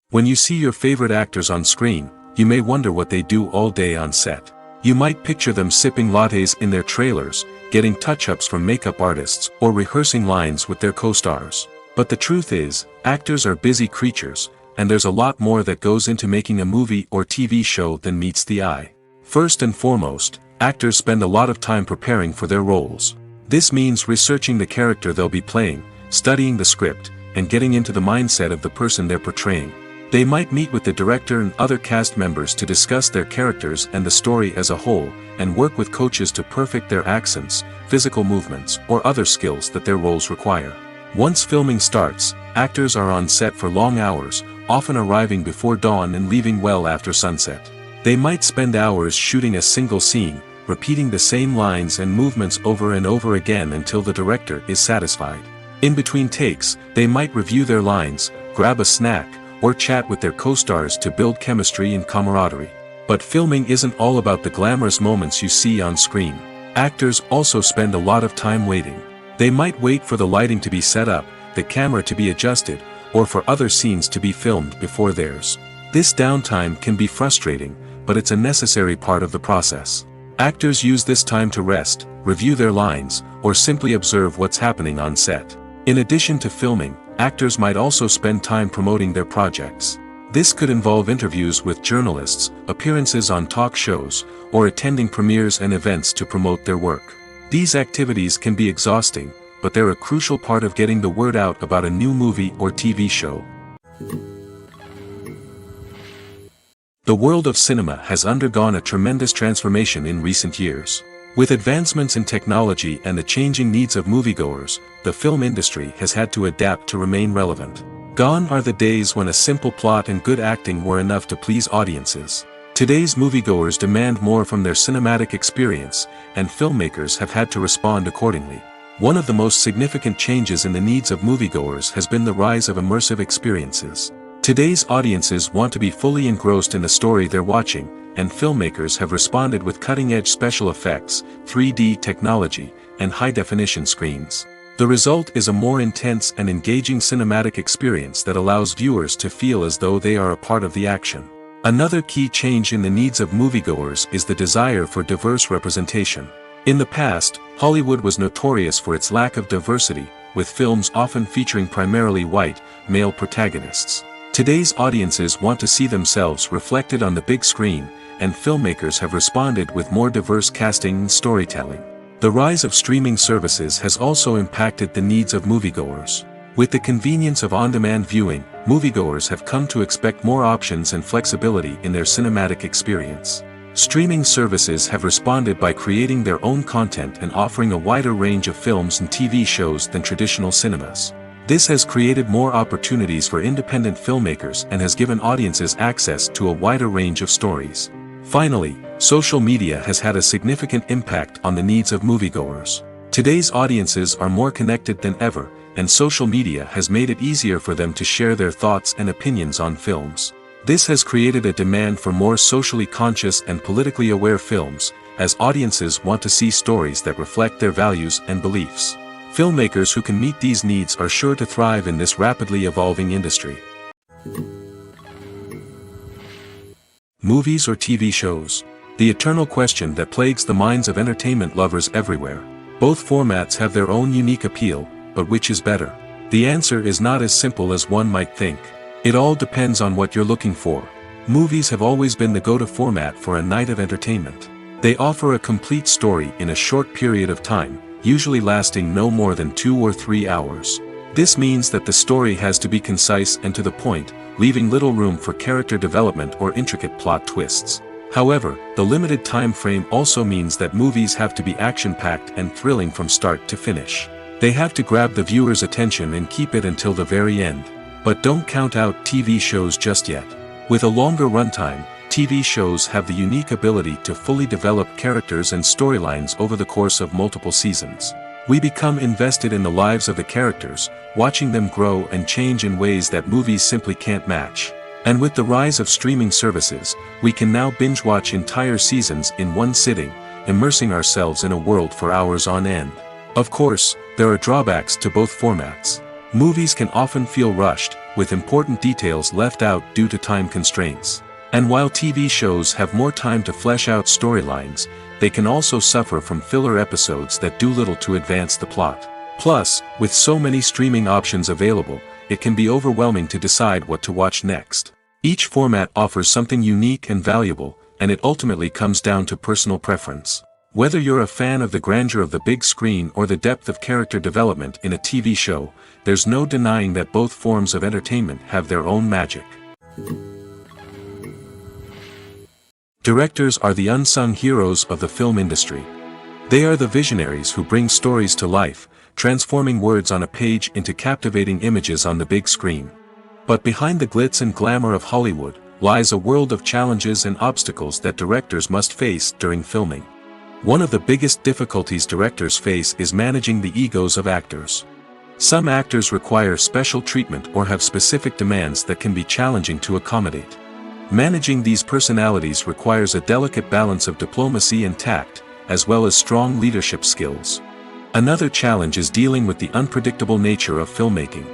When you see your favorite actors on screen, you may wonder what they do all day on set. You might picture them sipping lattes in their trailers, getting touch-ups from makeup artists, or rehearsing lines with their co-stars. But the truth is, actors are busy creatures, and there's a lot more that goes into making a movie or TV show than meets the eye. First and foremost, actors spend a lot of time preparing for their roles. This means researching the character they'll be playing, studying the script, and getting into the mindset of the person they're portraying. They might meet with the director and other cast members to discuss their characters and the story as a whole, and work with coaches to perfect their accents, physical movements, or other skills that their roles require. Once filming starts, actors are on set for long hours, often arriving before dawn and leaving well after sunset. They might spend hours shooting a single scene, repeating the same lines and movements over and over again until the director is satisfied. In between takes, they might review their lines, grab a snack, or chat with their co-stars to build chemistry and camaraderie. But filming isn't all about the glamorous moments you see on screen. Actors also spend a lot of time waiting. They might wait for the lighting to be set up, the camera to be adjusted, or for other scenes to be filmed before theirs. This downtime can be frustrating, but it's a necessary part of the process. Actors use this time to rest, review their lines, or simply observe what's happening on set. In addition to filming, actors might also spend time promoting their projects. This could involve interviews with journalists, appearances on talk shows, or attending premieres and events to promote their work. These activities can be exhausting, but they're a crucial part of getting the word out about a new movie or TV show. The world of cinema has undergone a tremendous transformation in recent years. With advancements in technology and the changing needs of moviegoers, the film industry has had to adapt to remain relevant. Gone are the days when a simple plot and good acting were enough to please audiences. Today's moviegoers demand more from their cinematic experience, and filmmakers have had to respond accordingly. One of the most significant changes in the needs of moviegoers has been the rise of immersive experiences. Today's audiences want to be fully engrossed in the story they're watching, and filmmakers have responded with cutting-edge special effects, 3D technology, and high-definition screens. The result is a more intense and engaging cinematic experience that allows viewers to feel as though they are a part of the action. Another key change in the needs of moviegoers is the desire for diverse representation. In the past, Hollywood was notorious for its lack of diversity, with films often featuring primarily white, male protagonists. Today's audiences want to see themselves reflected on the big screen, and filmmakers have responded with more diverse casting and storytelling. The rise of streaming services has also impacted the needs of moviegoers. With the convenience of on-demand viewing, moviegoers have come to expect more options and flexibility in their cinematic experience. Streaming services have responded by creating their own content and offering a wider range of films and TV shows than traditional cinemas. This has created more opportunities for independent filmmakers and has given audiences access to a wider range of stories. Finally, social media has had a significant impact on the needs of moviegoers. Today's audiences are more connected than ever, and social media has made it easier for them to share their thoughts and opinions on films. This has created a demand for more socially conscious and politically aware films, as audiences want to see stories that reflect their values and beliefs. Filmmakers who can meet these needs are sure to thrive in this rapidly evolving industry. Movies or TV shows? The eternal question that plagues the minds of entertainment lovers everywhere. Both formats have their own unique appeal, but which is better? The answer is not as simple as one might think. It all depends on what you're looking for. Movies have always been the go-to format for a night of entertainment. They offer a complete story in a short period of time, usually lasting no more than 2 or 3 hours. This means that the story has to be concise and to the point, leaving little room for character development or intricate plot twists. However, the limited time frame also means that movies have to be action-packed and thrilling from start to finish. They have to grab the viewer's attention and keep it until the very end. But don't count out TV shows just yet. With a longer runtime, TV shows have the unique ability to fully develop characters and storylines over the course of multiple seasons. We become invested in the lives of the characters, watching them grow and change in ways that movies simply can't match. And with the rise of streaming services, we can now binge-watch entire seasons in one sitting, immersing ourselves in a world for hours on end. Of course, there are drawbacks to both formats. Movies can often feel rushed, with important details left out due to time constraints. And while TV shows have more time to flesh out storylines, they can also suffer from filler episodes that do little to advance the plot. Plus, with so many streaming options available, it can be overwhelming to decide what to watch next. Each format offers something unique and valuable, and it ultimately comes down to personal preference. Whether you're a fan of the grandeur of the big screen or the depth of character development in a TV show, there's no denying that both forms of entertainment have their own magic. Directors are the unsung heroes of the film industry. They are the visionaries who bring stories to life, transforming words on a page into captivating images on the big screen. But behind the glitz and glamour of Hollywood lies a world of challenges and obstacles that directors must face during filming. One of the biggest difficulties directors face is managing the egos of actors. Some actors require special treatment or have specific demands that can be challenging to accommodate. Managing these personalities requires a delicate balance of diplomacy and tact, as well as strong leadership skills. Another challenge is dealing with the unpredictable nature of filmmaking.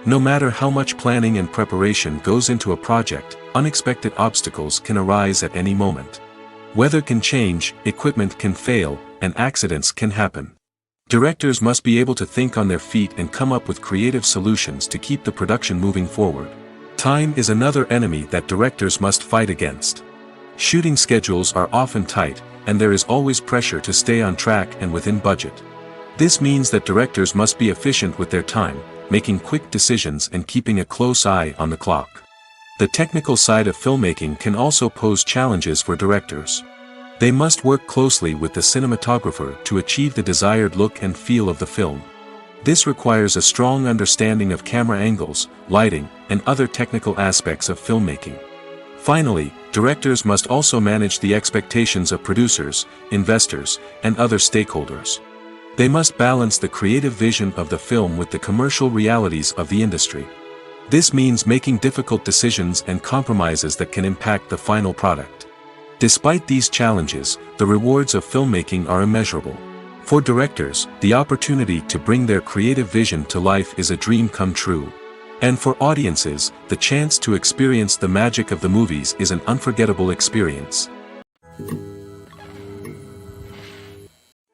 No matter how much planning and preparation goes into a project, unexpected obstacles can arise at any moment. Weather can change, equipment can fail, and accidents can happen. Directors must be able to think on their feet and come up with creative solutions to keep the production moving forward. Time is another enemy that directors must fight against. Shooting schedules are often tight, and there is always pressure to stay on track and within budget. This means that directors must be efficient with their time, making quick decisions and keeping a close eye on the clock. The technical side of filmmaking can also pose challenges for directors. They must work closely with the cinematographer to achieve the desired look and feel of the film. This requires a strong understanding of camera angles, lighting, and other technical aspects of filmmaking. Finally, directors must also manage the expectations of producers, investors, and other stakeholders. They must balance the creative vision of the film with the commercial realities of the industry. This means making difficult decisions and compromises that can impact the final product. Despite these challenges, the rewards of filmmaking are immeasurable. For directors, the opportunity to bring their creative vision to life is a dream come true. And for audiences, the chance to experience the magic of the movies is an unforgettable experience.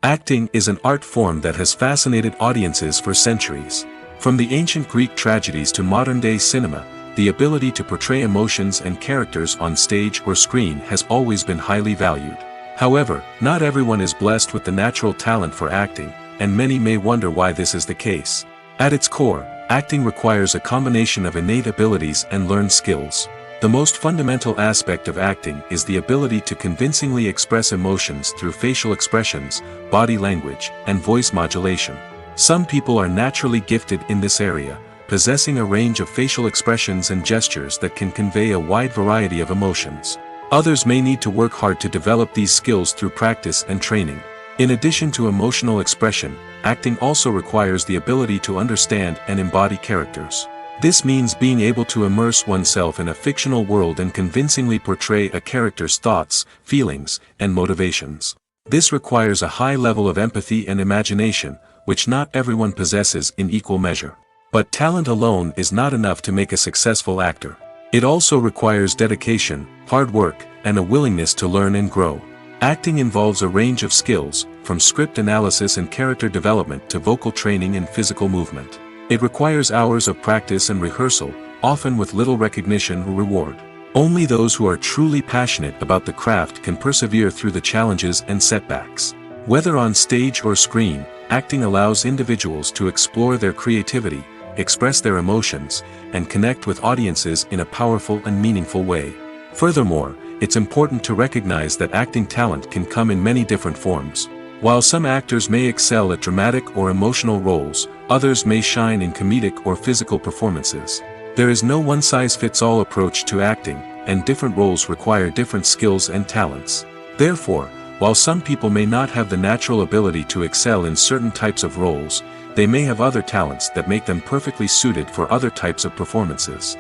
Acting is an art form that has fascinated audiences for centuries. From the ancient Greek tragedies to modern-day cinema, the ability to portray emotions and characters on stage or screen has always been highly valued. However, not everyone is blessed with the natural talent for acting, and many may wonder why this is the case. At its core, acting requires a combination of innate abilities and learned skills. The most fundamental aspect of acting is the ability to convincingly express emotions through facial expressions, body language, and voice modulation. Some people are naturally gifted in this area, possessing a range of facial expressions and gestures that can convey a wide variety of emotions. Others may need to work hard to develop these skills through practice and training. In addition to emotional expression, acting also requires the ability to understand and embody characters. This means being able to immerse oneself in a fictional world and convincingly portray a character's thoughts, feelings, and motivations. This requires a high level of empathy and imagination, which not everyone possesses in equal measure. But talent alone is not enough to make a successful actor. It also requires dedication, hard work, and a willingness to learn and grow. Acting involves a range of skills, from script analysis and character development to vocal training and physical movement. It requires hours of practice and rehearsal, often with little recognition or reward. Only those who are truly passionate about the craft can persevere through the challenges and setbacks. Whether on stage or screen, acting allows individuals to explore their creativity, express their emotions, and connect with audiences in a powerful and meaningful way. Furthermore, it's important to recognize that acting talent can come in many different forms. While some actors may excel at dramatic or emotional roles, others may shine in comedic or physical performances. There is no one-size-fits-all approach to acting, and different roles require different skills and talents. Therefore, while some people may not have the natural ability to excel in certain types of roles, they may have other talents that make them perfectly suited for other types of performances.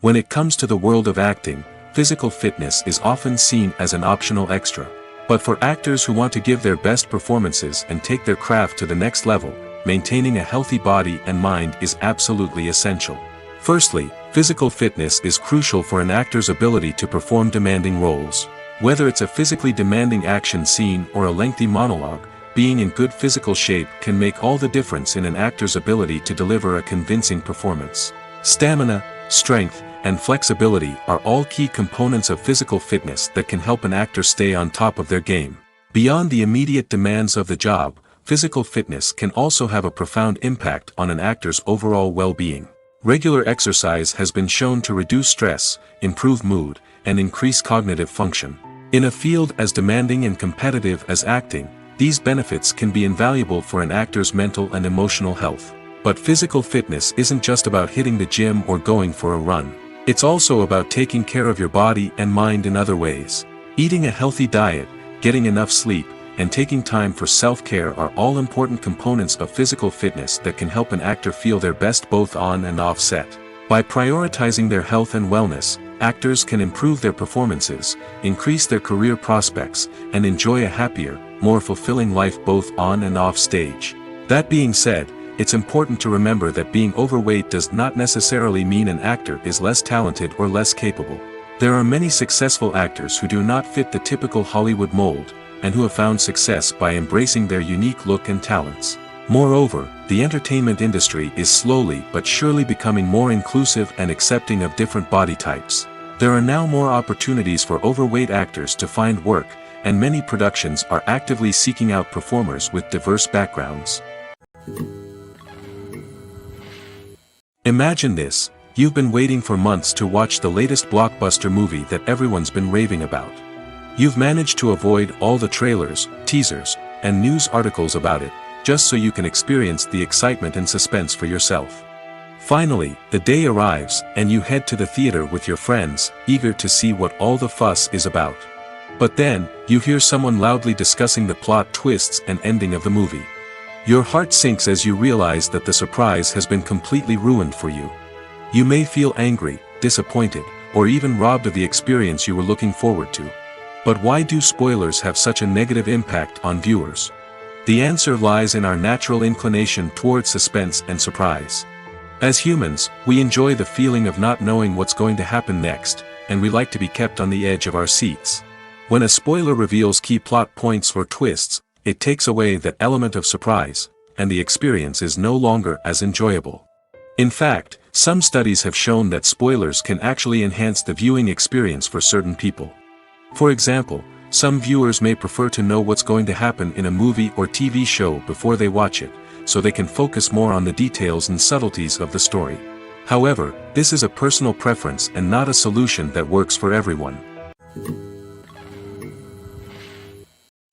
When it comes to the world of acting, physical fitness is often seen as an optional extra. But for actors who want to give their best performances and take their craft to the next level, maintaining a healthy body and mind is absolutely essential. Firstly, physical fitness is crucial for an actor's ability to perform demanding roles. Whether it's a physically demanding action scene or a lengthy monologue, being in good physical shape can make all the difference in an actor's ability to deliver a convincing performance. Stamina, strength, and flexibility are all key components of physical fitness that can help an actor stay on top of their game. Beyond the immediate demands of the job, physical fitness can also have a profound impact on an actor's overall well-being. Regular exercise has been shown to reduce stress, improve mood, and increase cognitive function. In a field as demanding and competitive as acting, these benefits can be invaluable for an actor's mental and emotional health. But physical fitness isn't just about hitting the gym or going for a run. It's also about taking care of your body and mind in other ways. Eating a healthy diet, getting enough sleep, and taking time for self-care are all important components of physical fitness that can help an actor feel their best both on and off set. By prioritizing their health and wellness, actors can improve their performances, increase their career prospects, and enjoy a happier, more fulfilling life both on and off stage. That being said, it's important to remember that being overweight does not necessarily mean an actor is less talented or less capable. There are many successful actors who do not fit the typical Hollywood mold, and who have found success by embracing their unique look and talents. Moreover, the entertainment industry is slowly but surely becoming more inclusive and accepting of different body types. There are now more opportunities for overweight actors to find work, and many productions are actively seeking out performers with diverse backgrounds. Imagine this: you've been waiting for months to watch the latest blockbuster movie that everyone's been raving about. You've managed to avoid all the trailers, teasers, and news articles about it, just so you can experience the excitement and suspense for yourself. Finally, the day arrives, and you head to the theater with your friends, eager to see what all the fuss is about. But then, you hear someone loudly discussing the plot twists and ending of the movie. Your heart sinks as you realize that the surprise has been completely ruined for you. You may feel angry, disappointed, or even robbed of the experience you were looking forward to. But why do spoilers have such a negative impact on viewers? The answer lies in our natural inclination towards suspense and surprise. As humans, we enjoy the feeling of not knowing what's going to happen next, and we like to be kept on the edge of our seats. When a spoiler reveals key plot points or twists, it takes away that element of surprise, and the experience is no longer as enjoyable. In fact, some studies have shown that spoilers can actually enhance the viewing experience for certain people. For example, some viewers may prefer to know what's going to happen in a movie or TV show before they watch it, so they can focus more on the details and subtleties of the story. However, this is a personal preference and not a solution that works for everyone.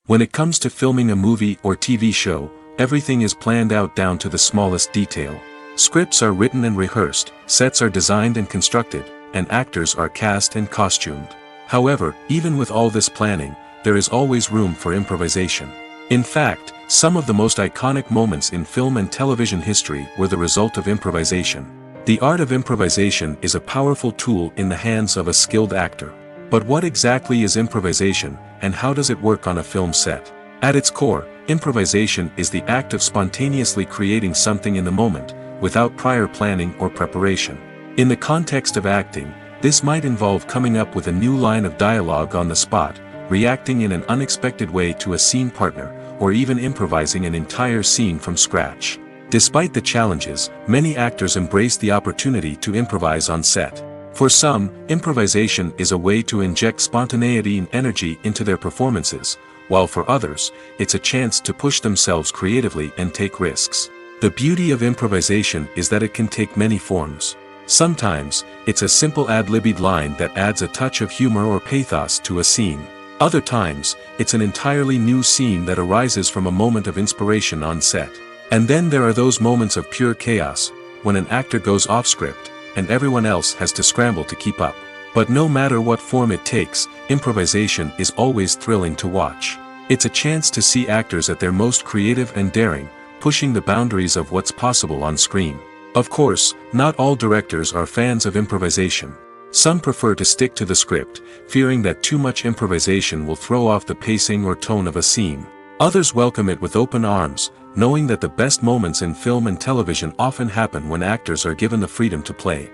When it comes to filming a movie or TV show, everything is planned out down to the smallest detail. Scripts are written and rehearsed, sets are designed and constructed, and actors are cast and costumed. However, even with all this planning, there is always room for improvisation. In fact, some of the most iconic moments in film and television history were the result of improvisation. The art of improvisation is a powerful tool in the hands of a skilled actor. But what exactly is improvisation, and how does it work on a film set? At its core, improvisation is the act of spontaneously creating something in the moment, without prior planning or preparation. In the context of acting, this might involve coming up with a new line of dialogue on the spot, reacting in an unexpected way to a scene partner, or even improvising an entire scene from scratch. Despite the challenges, many actors embrace the opportunity to improvise on set. For some, improvisation is a way to inject spontaneity and energy into their performances, while for others, it's a chance to push themselves creatively and take risks. The beauty of improvisation is that it can take many forms. Sometimes, it's a simple ad-libbed line that adds a touch of humor or pathos to a scene. Other times, it's an entirely new scene that arises from a moment of inspiration on set. And then there are those moments of pure chaos, when an actor goes off script, and everyone else has to scramble to keep up. But no matter what form it takes, improvisation is always thrilling to watch. It's a chance to see actors at their most creative and daring, pushing the boundaries of what's possible on screen. Of course, not all directors are fans of improvisation. Some prefer to stick to the script, fearing that too much improvisation will throw off the pacing or tone of a scene. Others welcome it with open arms, knowing that the best moments in film and television often happen when actors are given the freedom to play.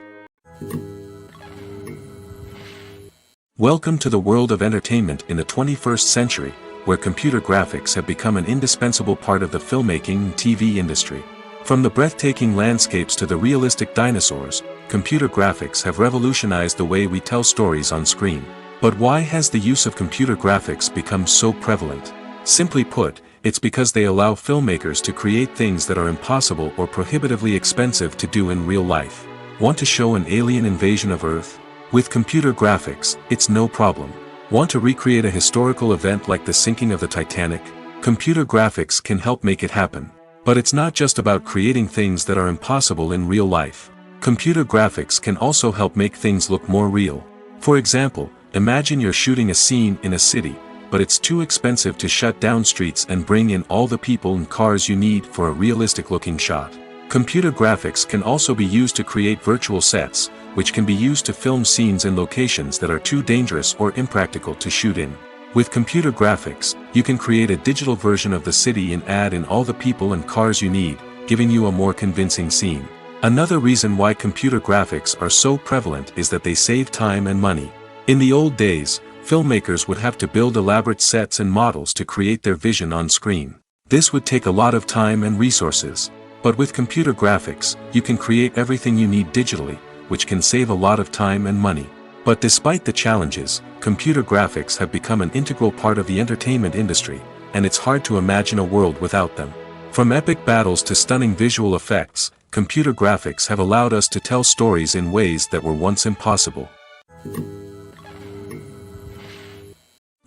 Welcome to the world of entertainment in the 21st century, where computer graphics have become an indispensable part of the filmmaking and TV industry. From the breathtaking landscapes to the realistic dinosaurs, computer graphics have revolutionized the way we tell stories on screen. But why has the use of computer graphics become so prevalent? Simply put, it's because they allow filmmakers to create things that are impossible or prohibitively expensive to do in real life. Want to show an alien invasion of Earth? With computer graphics, it's no problem. Want to recreate a historical event like the sinking of the Titanic? Computer graphics can help make it happen. But it's not just about creating things that are impossible in real life. Computer graphics can also help make things look more real. For example, imagine you're shooting a scene in a city, but it's too expensive to shut down streets and bring in all the people and cars you need for a realistic-looking shot. Computer graphics can also be used to create virtual sets, which can be used to film scenes in locations that are too dangerous or impractical to shoot in. With computer graphics, you can create a digital version of the city and add in all the people and cars you need, giving you a more convincing scene. Another reason why computer graphics are so prevalent is that they save time and money. In the old days, filmmakers would have to build elaborate sets and models to create their vision on screen. This would take a lot of time and resources. But with computer graphics, you can create everything you need digitally, which can save a lot of time and money. But despite the challenges, computer graphics have become an integral part of the entertainment industry, and it's hard to imagine a world without them. From epic battles to stunning visual effects, computer graphics have allowed us to tell stories in ways that were once impossible.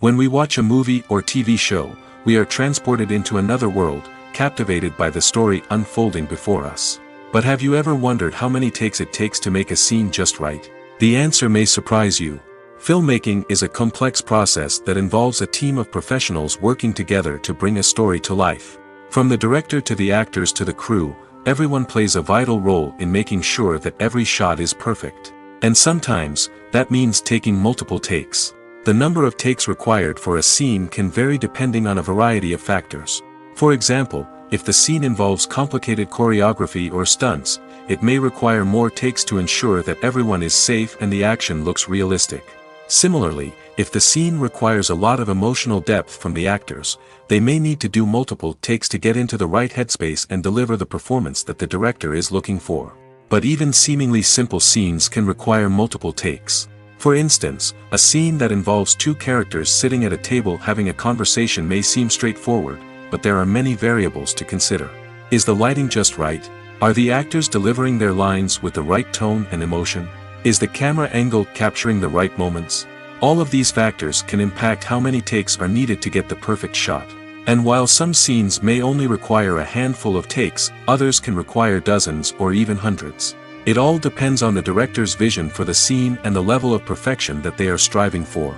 When we watch a movie or TV show, we are transported into another world, captivated by the story unfolding before us. But have you ever wondered how many takes it takes to make a scene just right? The answer may surprise you. Filmmaking is a complex process that involves a team of professionals working together to bring a story to life. From the director to the actors to the crew, everyone plays a vital role in making sure that every shot is perfect. And sometimes, that means taking multiple takes. The number of takes required for a scene can vary depending on a variety of factors. For example, if the scene involves complicated choreography or stunts, it may require more takes to ensure that everyone is safe and the action looks realistic. Similarly, if the scene requires a lot of emotional depth from the actors, they may need to do multiple takes to get into the right headspace and deliver the performance that the director is looking for. But even seemingly simple scenes can require multiple takes. For instance, a scene that involves two characters sitting at a table having a conversation may seem straightforward, but there are many variables to consider. Is the lighting just right? Are the actors delivering their lines with the right tone and emotion? Is the camera angle capturing the right moments? All of these factors can impact how many takes are needed to get the perfect shot. And while some scenes may only require a handful of takes, others can require dozens or even hundreds. It all depends on the director's vision for the scene and the level of perfection that they are striving for.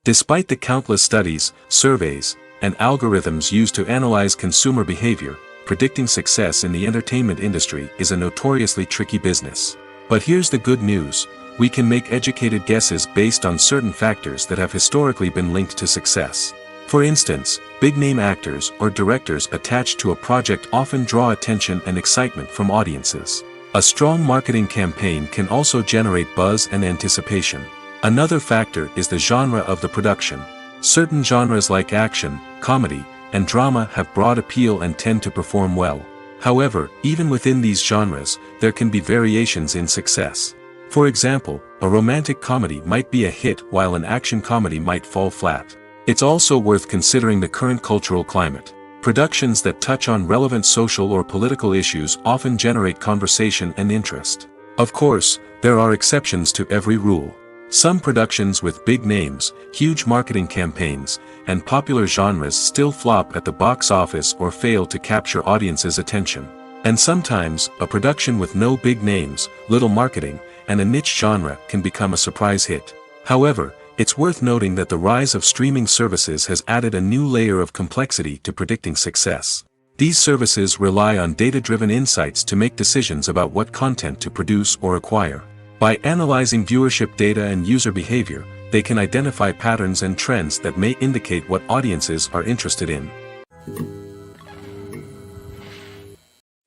Despite the countless studies, surveys, and algorithms used to analyze consumer behavior, predicting success in the entertainment industry is a notoriously tricky business. But here's the good news: we can make educated guesses based on certain factors that have historically been linked to success. For instance, big-name actors or directors attached to a project often draw attention and excitement from audiences. A strong marketing campaign can also generate buzz and anticipation. Another factor is the genre of the production. Certain genres like action, comedy, and drama have broad appeal and tend to perform well. However, even within these genres, there can be variations in success. For example, a romantic comedy might be a hit while an action comedy might fall flat. It's also worth considering the current cultural climate. Productions that touch on relevant social or political issues often generate conversation and interest. Of course, there are exceptions to every rule. Some productions with big names, huge marketing campaigns, and popular genres still flop at the box office or fail to capture audiences' attention. And sometimes, a production with no big names, little marketing, and a niche genre can become a surprise hit. However, it's worth noting that the rise of streaming services has added a new layer of complexity to predicting success. These services rely on data-driven insights to make decisions about what content to produce or acquire. By analyzing viewership data and user behavior, they can identify patterns and trends that may indicate what audiences are interested in.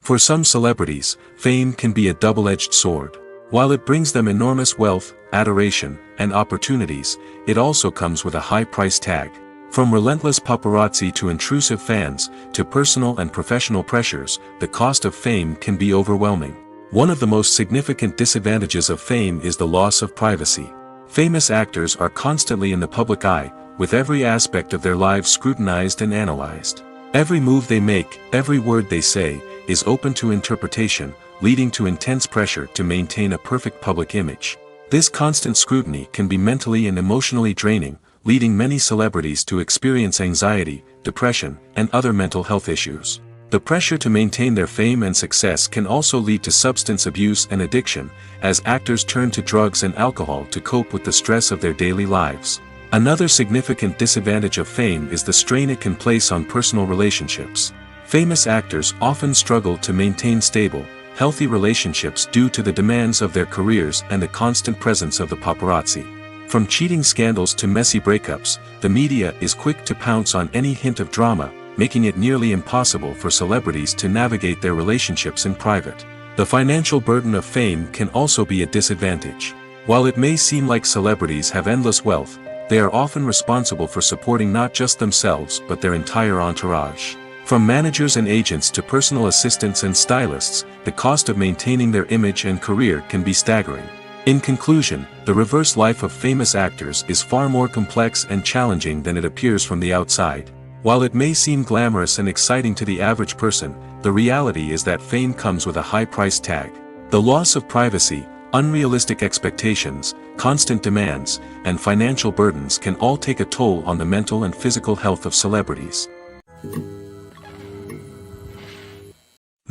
For some celebrities, fame can be a double-edged sword. While it brings them enormous wealth, adoration, and opportunities, it also comes with a high price tag. From relentless paparazzi to intrusive fans, to personal and professional pressures, the cost of fame can be overwhelming. One of the most significant disadvantages of fame is the loss of privacy. Famous actors are constantly in the public eye, with every aspect of their lives scrutinized and analyzed. Every move they make, every word they say, is open to interpretation, leading to intense pressure to maintain a perfect public image. This constant scrutiny can be mentally and emotionally draining, leading many celebrities to experience anxiety, depression, and other mental health issues. The pressure to maintain their fame and success can also lead to substance abuse and addiction, as actors turn to drugs and alcohol to cope with the stress of their daily lives. Another significant disadvantage of fame is the strain it can place on personal relationships. Famous actors often struggle to maintain stable, healthy relationships due to the demands of their careers and the constant presence of the paparazzi. From cheating scandals to messy breakups, the media is quick to pounce on any hint of drama, making it nearly impossible for celebrities to navigate their relationships in private. The financial burden of fame can also be a disadvantage. While it may seem like celebrities have endless wealth, they are often responsible for supporting not just themselves but their entire entourage. From managers and agents to personal assistants and stylists, the cost of maintaining their image and career can be staggering. In conclusion, the reverse life of famous actors is far more complex and challenging than it appears from the outside. While it may seem glamorous and exciting to the average person, the reality is that fame comes with a high price tag. The loss of privacy, unrealistic expectations, constant demands, and financial burdens can all take a toll on the mental and physical health of celebrities.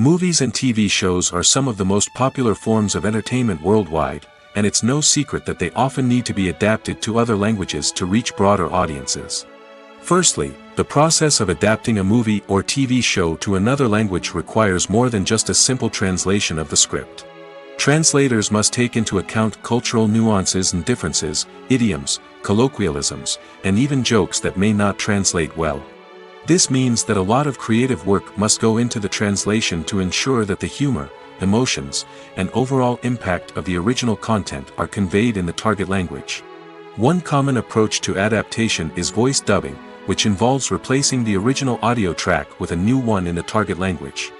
Movies and TV shows are some of the most popular forms of entertainment worldwide, and it's no secret that they often need to be adapted to other languages to reach broader audiences. Firstly, the process of adapting a movie or TV show to another language requires more than just a simple translation of the script. Translators must take into account cultural nuances and differences, idioms, colloquialisms, and even jokes that may not translate well. This means that a lot of creative work must go into the translation to ensure that the humor, emotions, and overall impact of the original content are conveyed in the target language. One common approach to adaptation is voice dubbing, which involves replacing the original audio track with a new one in the target language.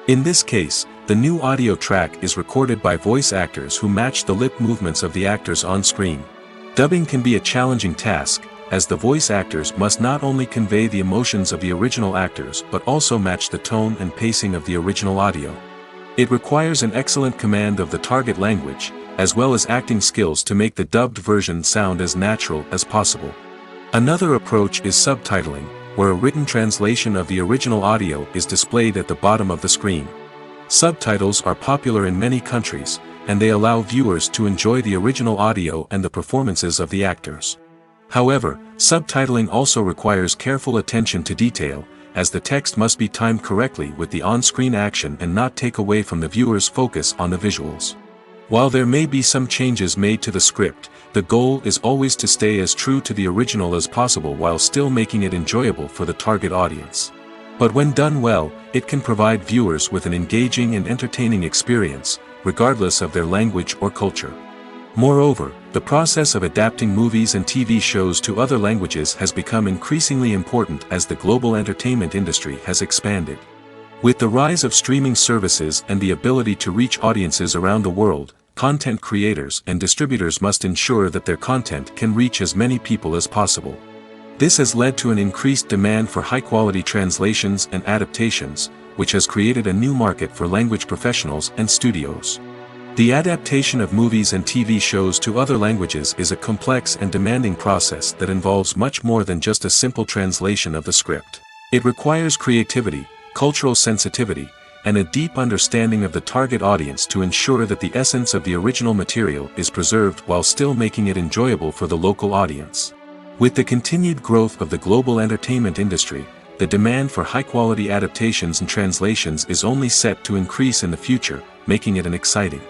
In this case, the new audio track is recorded by voice actors who match the lip movements of the actors on screen. Dubbing can be a challenging task, as the voice actors must not only convey the emotions of the original actors but also match the tone and pacing of the original audio. It requires an excellent command of the target language, as well as acting skills to make the dubbed version sound as natural as possible. Another approach is subtitling, where a written translation of the original audio is displayed at the bottom of the screen. Subtitles are popular in many countries, and they allow viewers to enjoy the original audio and the performances of the actors. However, subtitling also requires careful attention to detail, as the text must be timed correctly with the on-screen action and not take away from the viewer's focus on the visuals. While there may be some changes made to the script, the goal is always to stay as true to the original as possible while still making it enjoyable for the target audience. But when done well, it can provide viewers with an engaging and entertaining experience, regardless of their language or culture. Moreover, the process of adapting movies and TV shows to other languages has become increasingly important as the global entertainment industry has expanded. With the rise of streaming services and the ability to reach audiences around the world, content creators and distributors must ensure that their content can reach as many people as possible. This has led to an increased demand for high-quality translations and adaptations, which has created a new market for language professionals and studios. The adaptation of movies and TV shows to other languages is a complex and demanding process that involves much more than just a simple translation of the script. It requires creativity, cultural sensitivity, and a deep understanding of the target audience to ensure that the essence of the original material is preserved while still making it enjoyable for the local audience. With the continued growth of the global entertainment industry, the demand for high-quality adaptations and translations is only set to increase in the future, making it exciting.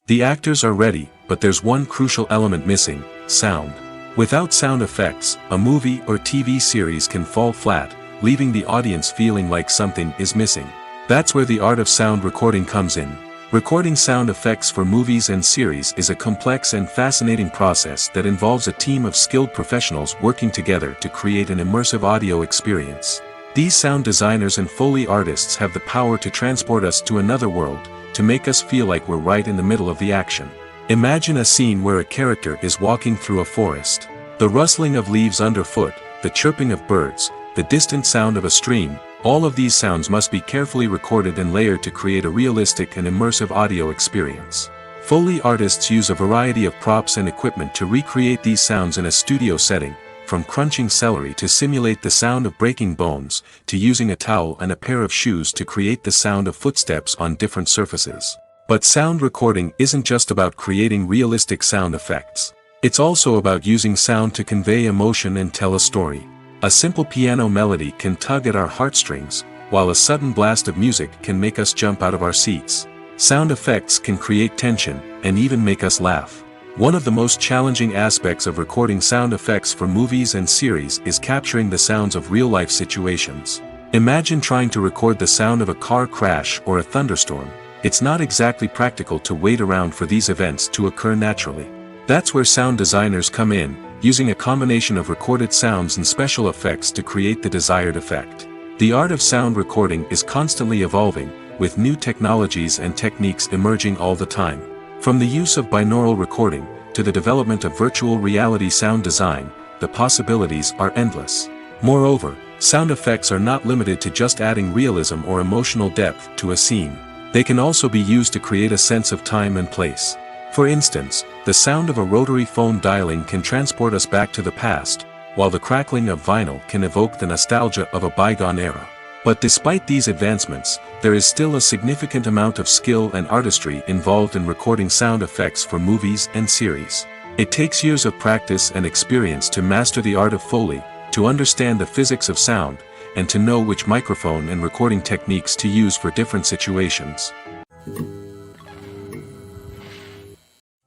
The actors are ready, but there's one crucial element missing: sound. Without sound effects, a movie or TV series can fall flat, leaving the audience feeling like something is missing. That's where the art of sound recording comes in. Recording sound effects for movies and series is a complex and fascinating process that involves a team of skilled professionals working together to create an immersive audio experience. These sound designers and Foley artists have the power to transport us to another world, to make us feel like we're right in the middle of the action. Imagine a scene where a character is walking through a forest. The rustling of leaves underfoot, the chirping of birds, the distant sound of a stream, all of these sounds must be carefully recorded and layered to create a realistic and immersive audio experience. Foley artists use a variety of props and equipment to recreate these sounds in a studio setting, from crunching celery to simulate the sound of breaking bones, to using a towel and a pair of shoes to create the sound of footsteps on different surfaces. But sound recording isn't just about creating realistic sound effects. It's also about using sound to convey emotion and tell a story. A simple piano melody can tug at our heartstrings, while a sudden blast of music can make us jump out of our seats. Sound effects can create tension, and even make us laugh. One of the most challenging aspects of recording sound effects for movies and series is capturing the sounds of real-life situations. Imagine trying to record the sound of a car crash or a thunderstorm. It's not exactly practical to wait around for these events to occur naturally. That's where sound designers come in, using a combination of recorded sounds and special effects to create the desired effect. The art of sound recording is constantly evolving, with new technologies and techniques emerging all the time. From the use of binaural recording, to the development of virtual reality sound design, the possibilities are endless. Moreover, sound effects are not limited to just adding realism or emotional depth to a scene. They can also be used to create a sense of time and place. For instance, the sound of a rotary phone dialing can transport us back to the past, while the crackling of vinyl can evoke the nostalgia of a bygone era. But despite these advancements, there is still a significant amount of skill and artistry involved in recording sound effects for movies and series. It takes years of practice and experience to master the art of Foley, to understand the physics of sound, and to know which microphone and recording techniques to use for different situations.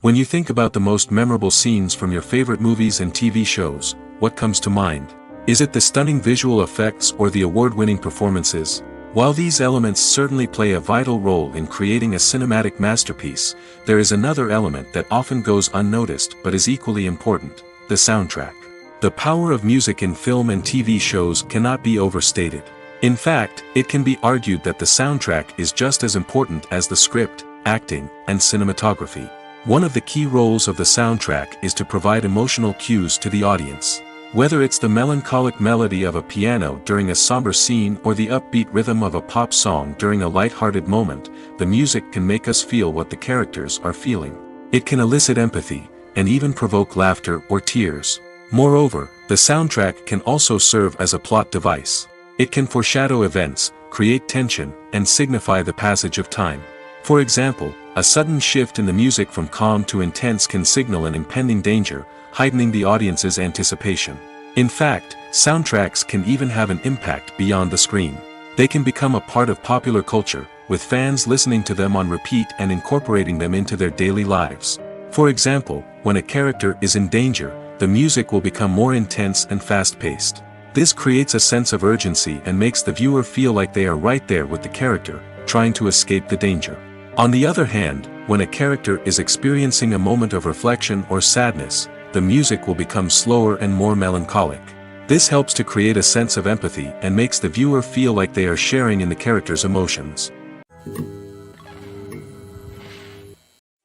When you think about the most memorable scenes from your favorite movies and TV shows, what comes to mind? Is it the stunning visual effects or the award-winning performances? While these elements certainly play a vital role in creating a cinematic masterpiece, there is another element that often goes unnoticed but is equally important: the soundtrack. The power of music in film and TV shows cannot be overstated. In fact, it can be argued that the soundtrack is just as important as the script, acting, and cinematography. One of the key roles of the soundtrack is to provide emotional cues to the audience. Whether it's the melancholic melody of a piano during a somber scene or the upbeat rhythm of a pop song during a light-hearted moment, the music can make us feel what the characters are feeling. It can elicit empathy, and even provoke laughter or tears. Moreover, the soundtrack can also serve as a plot device. It can foreshadow events, create tension, and signify the passage of time. For example, a sudden shift in the music from calm to intense can signal an impending danger, heightening the audience's anticipation. In fact, soundtracks can even have an impact beyond the screen. They can become a part of popular culture, with fans listening to them on repeat and incorporating them into their daily lives. For example, when a character is in danger, the music will become more intense and fast-paced. This creates a sense of urgency and makes the viewer feel like they are right there with the character, trying to escape the danger. On the other hand, when a character is experiencing a moment of reflection or sadness, the music will become slower and more melancholic. This helps to create a sense of empathy and makes the viewer feel like they are sharing in the character's emotions.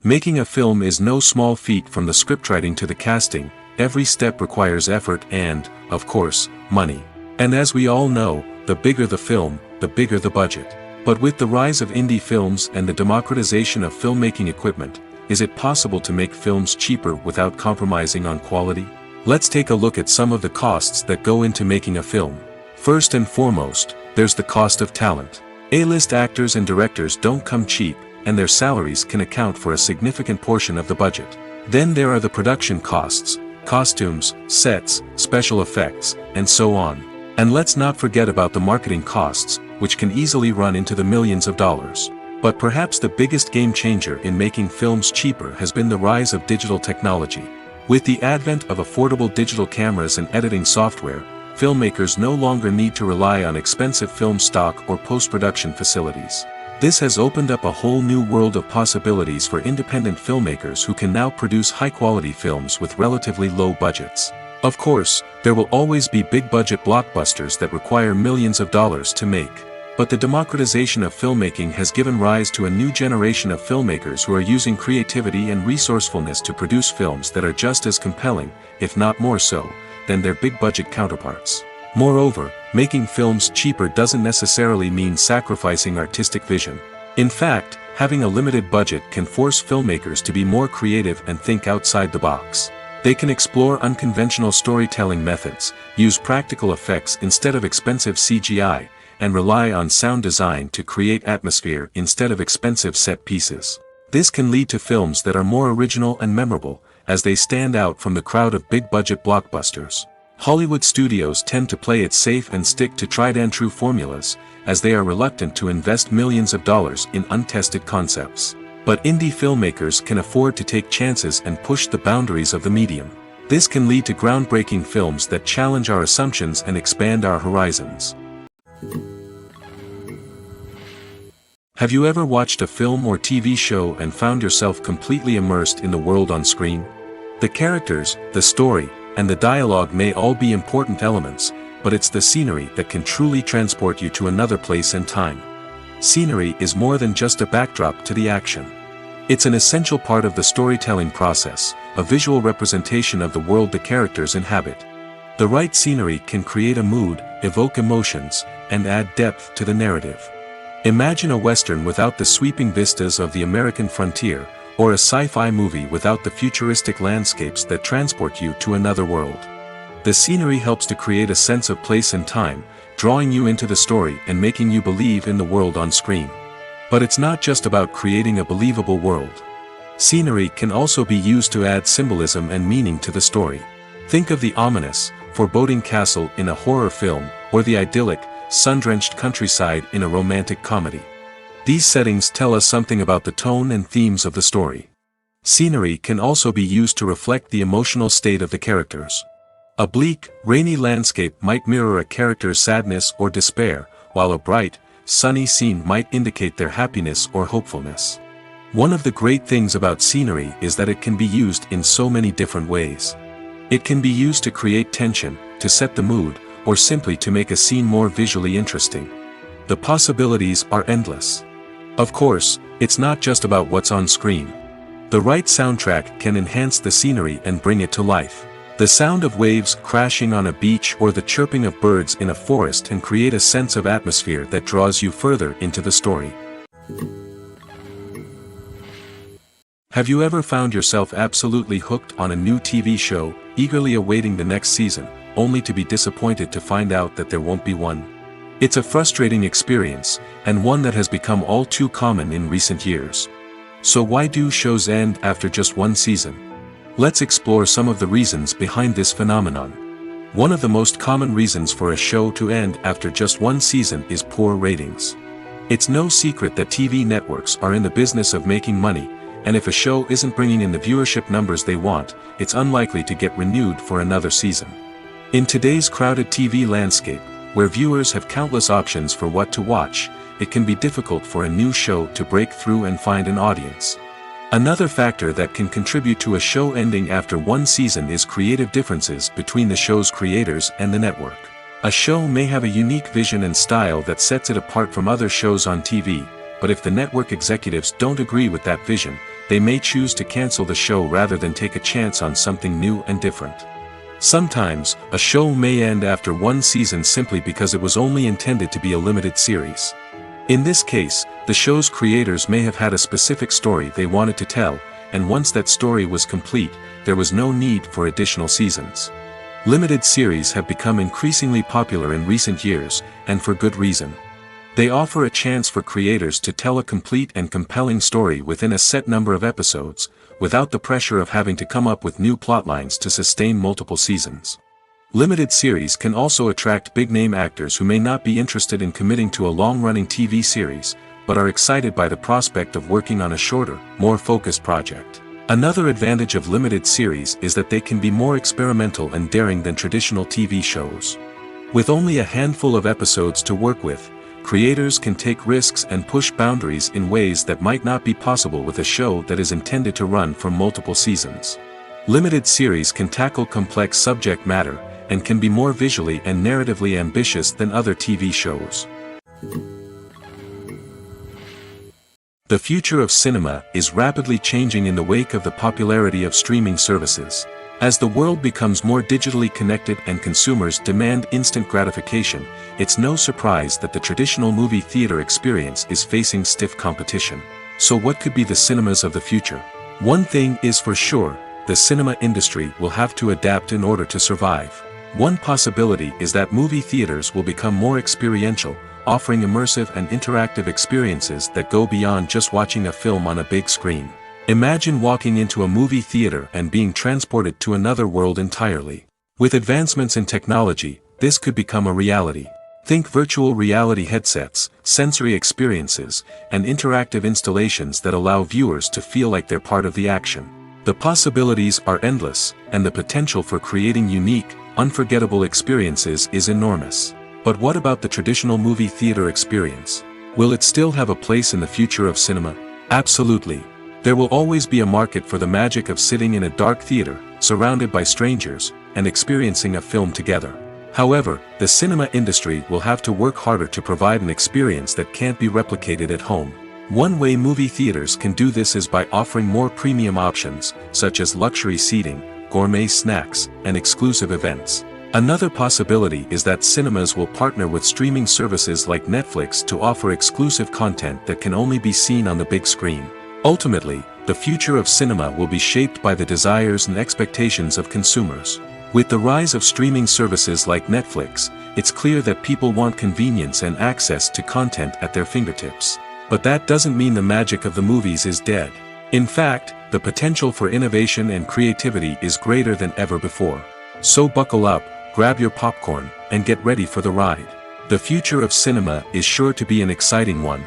Making a film is no small feat. From the scriptwriting to the casting, every step requires effort and, of course, money. And as we all know, the bigger the film, the bigger the budget. But with the rise of indie films and the democratization of filmmaking equipment, is it possible to make films cheaper without compromising on quality? Let's take a look at some of the costs that go into making a film. First and foremost, there's the cost of talent. A-list actors and directors don't come cheap, and their salaries can account for a significant portion of the budget. Then there are the production costs, costumes, sets, special effects, and so on. And let's not forget about the marketing costs, which can easily run into the millions of dollars. But perhaps the biggest game changer in making films cheaper has been the rise of digital technology. With the advent of affordable digital cameras and editing software, filmmakers no longer need to rely on expensive film stock or post-production facilities. This has opened up a whole new world of possibilities for independent filmmakers who can now produce high-quality films with relatively low budgets. Of course, there will always be big-budget blockbusters that require millions of dollars to make. But the democratization of filmmaking has given rise to a new generation of filmmakers who are using creativity and resourcefulness to produce films that are just as compelling, if not more so, than their big-budget counterparts. Moreover, making films cheaper doesn't necessarily mean sacrificing artistic vision. In fact, having a limited budget can force filmmakers to be more creative and think outside the box. They can explore unconventional storytelling methods, use practical effects instead of expensive CGI, and rely on sound design to create atmosphere instead of expensive set pieces. This can lead to films that are more original and memorable, as they stand out from the crowd of big-budget blockbusters. Hollywood studios tend to play it safe and stick to tried-and-true formulas, as they are reluctant to invest millions of dollars in untested concepts. But indie filmmakers can afford to take chances and push the boundaries of the medium. This can lead to groundbreaking films that challenge our assumptions and expand our horizons. Have you ever watched a film or TV show and found yourself completely immersed in the world on screen? The characters, the story, and the dialogue may all be important elements, but it's the scenery that can truly transport you to another place and time. Scenery is more than just a backdrop to the action. It's an essential part of the storytelling process, a visual representation of the world the characters inhabit. The right scenery can create a mood, evoke emotions, and add depth to the narrative. Imagine a Western without the sweeping vistas of the American frontier, or a sci-fi movie without the futuristic landscapes that transport you to another world. The scenery helps to create a sense of place and time, drawing you into the story and making you believe in the world on screen. But it's not just about creating a believable world. Scenery can also be used to add symbolism and meaning to the story. Think of the ominous, foreboding castle in a horror film, or the idyllic, sun-drenched countryside in a romantic comedy. These settings tell us something about the tone and themes of the story. Scenery can also be used to reflect the emotional state of the characters. A bleak, rainy landscape might mirror a character's sadness or despair, while a bright, sunny scene might indicate their happiness or hopefulness. One of the great things about scenery is that it can be used in so many different ways. It can be used to create tension, to set the mood, or simply to make a scene more visually interesting. The possibilities are endless. Of course, it's not just about what's on screen. The right soundtrack can enhance the scenery and bring it to life. The sound of waves crashing on a beach or the chirping of birds in a forest can create a sense of atmosphere that draws you further into the story. Have you ever found yourself absolutely hooked on a new TV show, eagerly awaiting the next season, only to be disappointed to find out that there won't be one? It's a frustrating experience, and one that has become all too common in recent years. So why do shows end after just one season? Let's explore some of the reasons behind this phenomenon. One of the most common reasons for a show to end after just one season is poor ratings. It's no secret that TV networks are in the business of making money, and if a show isn't bringing in the viewership numbers they want, it's unlikely to get renewed for another season. In today's crowded TV landscape, where viewers have countless options for what to watch, it can be difficult for a new show to break through and find an audience. Another factor that can contribute to a show ending after one season is creative differences between the show's creators and the network. A show may have a unique vision and style that sets it apart from other shows on TV, but if the network executives don't agree with that vision, they may choose to cancel the show rather than take a chance on something new and different. Sometimes, a show may end after one season simply because it was only intended to be a limited series. In this case, the show's creators may have had a specific story they wanted to tell, and once that story was complete, there was no need for additional seasons. Limited series have become increasingly popular in recent years, and for good reason. They offer a chance for creators to tell a complete and compelling story within a set number of episodes, without the pressure of having to come up with new plotlines to sustain multiple seasons. Limited series can also attract big-name actors who may not be interested in committing to a long-running TV series, but are excited by the prospect of working on a shorter, more focused project. Another advantage of limited series is that they can be more experimental and daring than traditional TV shows. With only a handful of episodes to work with, creators can take risks and push boundaries in ways that might not be possible with a show that is intended to run for multiple seasons. Limited series can tackle complex subject matter, and can be more visually and narratively ambitious than other TV shows. The future of cinema is rapidly changing in the wake of the popularity of streaming services. As the world becomes more digitally connected and consumers demand instant gratification, it's no surprise that the traditional movie theater experience is facing stiff competition. So what could be the cinemas of the future? One thing is for sure, the cinema industry will have to adapt in order to survive. One possibility is that movie theaters will become more experiential, offering immersive and interactive experiences that go beyond just watching a film on a big screen. Imagine walking into a movie theater and being transported to another world entirely. With advancements in technology, this could become a reality. Think virtual reality headsets, sensory experiences, and interactive installations that allow viewers to feel like they're part of the action. The possibilities are endless, and the potential for creating unique, unforgettable experiences is enormous. But what about the traditional movie theater experience? Will it still have a place in the future of cinema? Absolutely. There will always be a market for the magic of sitting in a dark theater, surrounded by strangers, and experiencing a film together. However, the cinema industry will have to work harder to provide an experience that can't be replicated at home. One way movie theaters can do this is by offering more premium options, such as luxury seating, gourmet snacks, and exclusive events. Another possibility is that cinemas will partner with streaming services like Netflix to offer exclusive content that can only be seen on the big screen. Ultimately, the future of cinema will be shaped by the desires and expectations of consumers. With the rise of streaming services like Netflix, it's clear that people want convenience and access to content at their fingertips. But that doesn't mean the magic of the movies is dead. In fact, the potential for innovation and creativity is greater than ever before. So buckle up, grab your popcorn, and get ready for the ride. The future of cinema is sure to be an exciting one.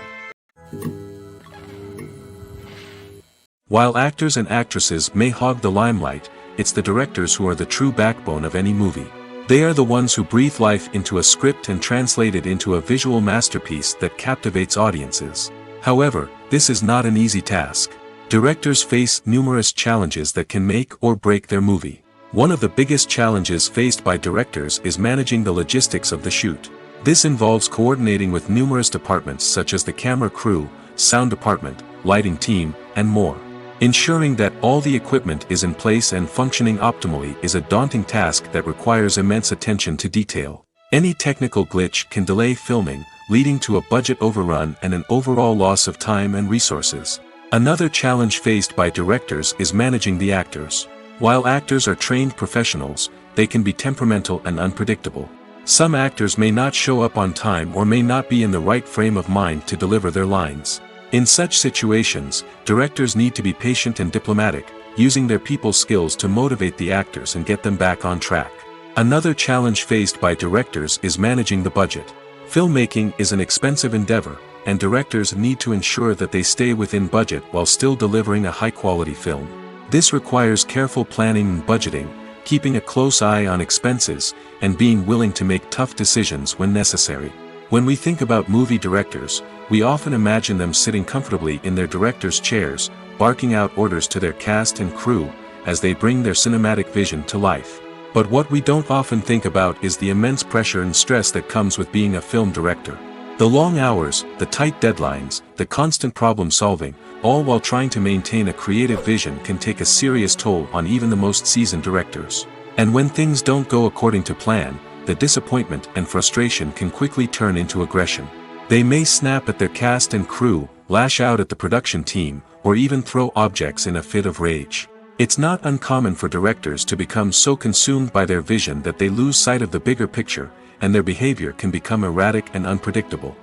While actors and actresses may hog the limelight, it's the directors who are the true backbone of any movie. They are the ones who breathe life into a script and translate it into a visual masterpiece that captivates audiences. However, this is not an easy task. Directors face numerous challenges that can make or break their movie. One of the biggest challenges faced by directors is managing the logistics of the shoot. This involves coordinating with numerous departments such as the camera crew, sound department, lighting team, and more. Ensuring that all the equipment is in place and functioning optimally is a daunting task that requires immense attention to detail. Any technical glitch can delay filming, leading to a budget overrun and an overall loss of time and resources. Another challenge faced by directors is managing the actors. While actors are trained professionals, they can be temperamental and unpredictable. Some actors may not show up on time or may not be in the right frame of mind to deliver their lines. In such situations, directors need to be patient and diplomatic, using their people skills to motivate the actors and get them back on track. Another challenge faced by directors is managing the budget. Filmmaking is an expensive endeavor, and directors need to ensure that they stay within budget while still delivering a high-quality film. This requires careful planning and budgeting, keeping a close eye on expenses, and being willing to make tough decisions when necessary. When we think about movie directors, we often imagine them sitting comfortably in their director's chairs, barking out orders to their cast and crew, as they bring their cinematic vision to life. But what we don't often think about is the immense pressure and stress that comes with being a film director. The long hours, the tight deadlines, the constant problem solving, all while trying to maintain a creative vision can take a serious toll on even the most seasoned directors. And when things don't go according to plan, the disappointment and frustration can quickly turn into aggression. They may snap at their cast and crew, lash out at the production team, or even throw objects in a fit of rage. It's not uncommon for directors to become so consumed by their vision that they lose sight of the bigger picture, and their behavior can become erratic and unpredictable.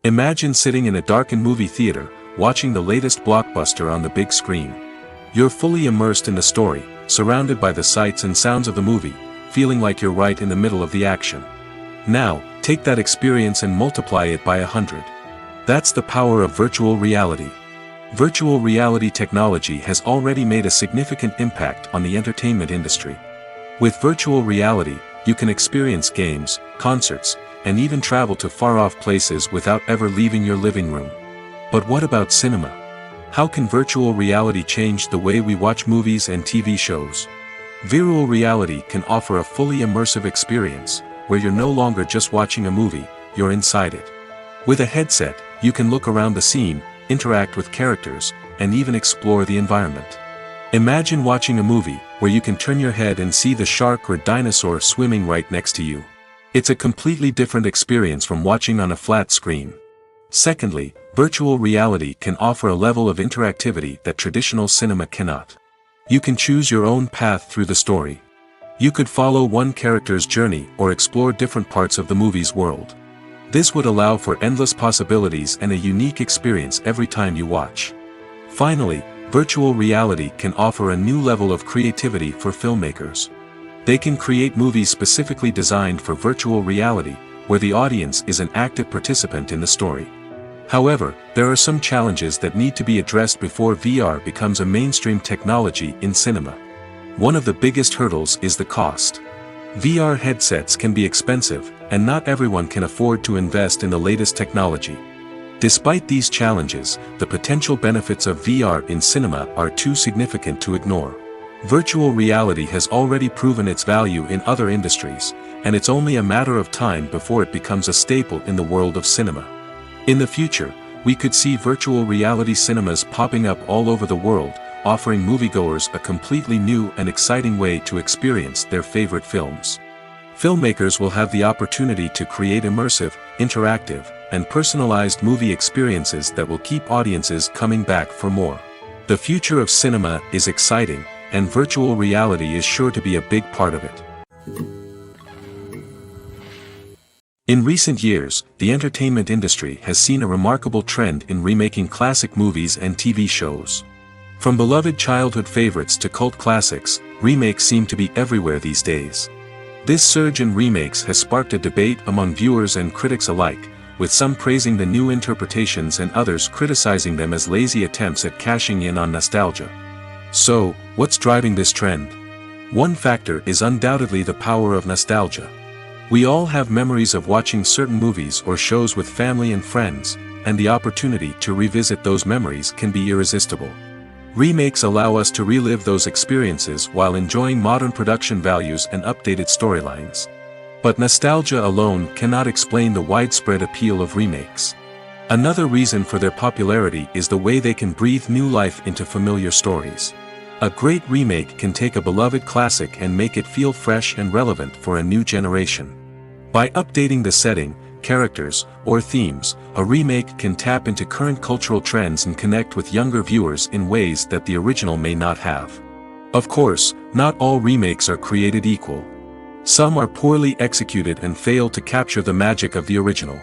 Imagine sitting in a darkened movie theater, watching the latest blockbuster on the big screen. You're fully immersed in the story, surrounded by the sights and sounds of the movie, feeling like you're right in the middle of the action. Now, take that experience and multiply it by 100. That's the power of virtual reality. Virtual reality technology has already made a significant impact on the entertainment industry. With virtual reality, you can experience games, concerts, and even travel to far-off places without ever leaving your living room. But what about cinema? How can virtual reality change the way we watch movies and TV shows? Virtual reality can offer a fully immersive experience, where you're no longer just watching a movie, you're inside it. With a headset, you can look around the scene, interact with characters, and even explore the environment. Imagine watching a movie, where you can turn your head and see the shark or dinosaur swimming right next to you. It's a completely different experience from watching on a flat screen. Secondly, virtual reality can offer a level of interactivity that traditional cinema cannot. You can choose your own path through the story. You could follow one character's journey or explore different parts of the movie's world. This would allow for endless possibilities and a unique experience every time you watch. Finally, virtual reality can offer a new level of creativity for filmmakers. They can create movies specifically designed for virtual reality, where the audience is an active participant in the story. However, there are some challenges that need to be addressed before VR becomes a mainstream technology in cinema. One of the biggest hurdles is the cost. VR headsets can be expensive, and not everyone can afford to invest in the latest technology. Despite these challenges, the potential benefits of VR in cinema are too significant to ignore. Virtual reality has already proven its value in other industries, and it's only a matter of time before it becomes a staple in the world of cinema. In the future, we could see virtual reality cinemas popping up all over the world, offering moviegoers a completely new and exciting way to experience their favorite films. Filmmakers will have the opportunity to create immersive, interactive, and personalized movie experiences that will keep audiences coming back for more. The future of cinema is exciting, and virtual reality is sure to be a big part of it. In recent years, the entertainment industry has seen a remarkable trend in remaking classic movies and TV shows. From beloved childhood favorites to cult classics, remakes seem to be everywhere these days. This surge in remakes has sparked a debate among viewers and critics alike, with some praising the new interpretations and others criticizing them as lazy attempts at cashing in on nostalgia. So, what's driving this trend? One factor is undoubtedly the power of nostalgia. We all have memories of watching certain movies or shows with family and friends, and the opportunity to revisit those memories can be irresistible. Remakes allow us to relive those experiences while enjoying modern production values and updated storylines. But nostalgia alone cannot explain the widespread appeal of remakes. Another reason for their popularity is the way they can breathe new life into familiar stories. A great remake can take a beloved classic and make it feel fresh and relevant for a new generation. By updating the setting, characters, or themes, a remake can tap into current cultural trends and connect with younger viewers in ways that the original may not have. Of course, not all remakes are created equal. Some are poorly executed and fail to capture the magic of the original.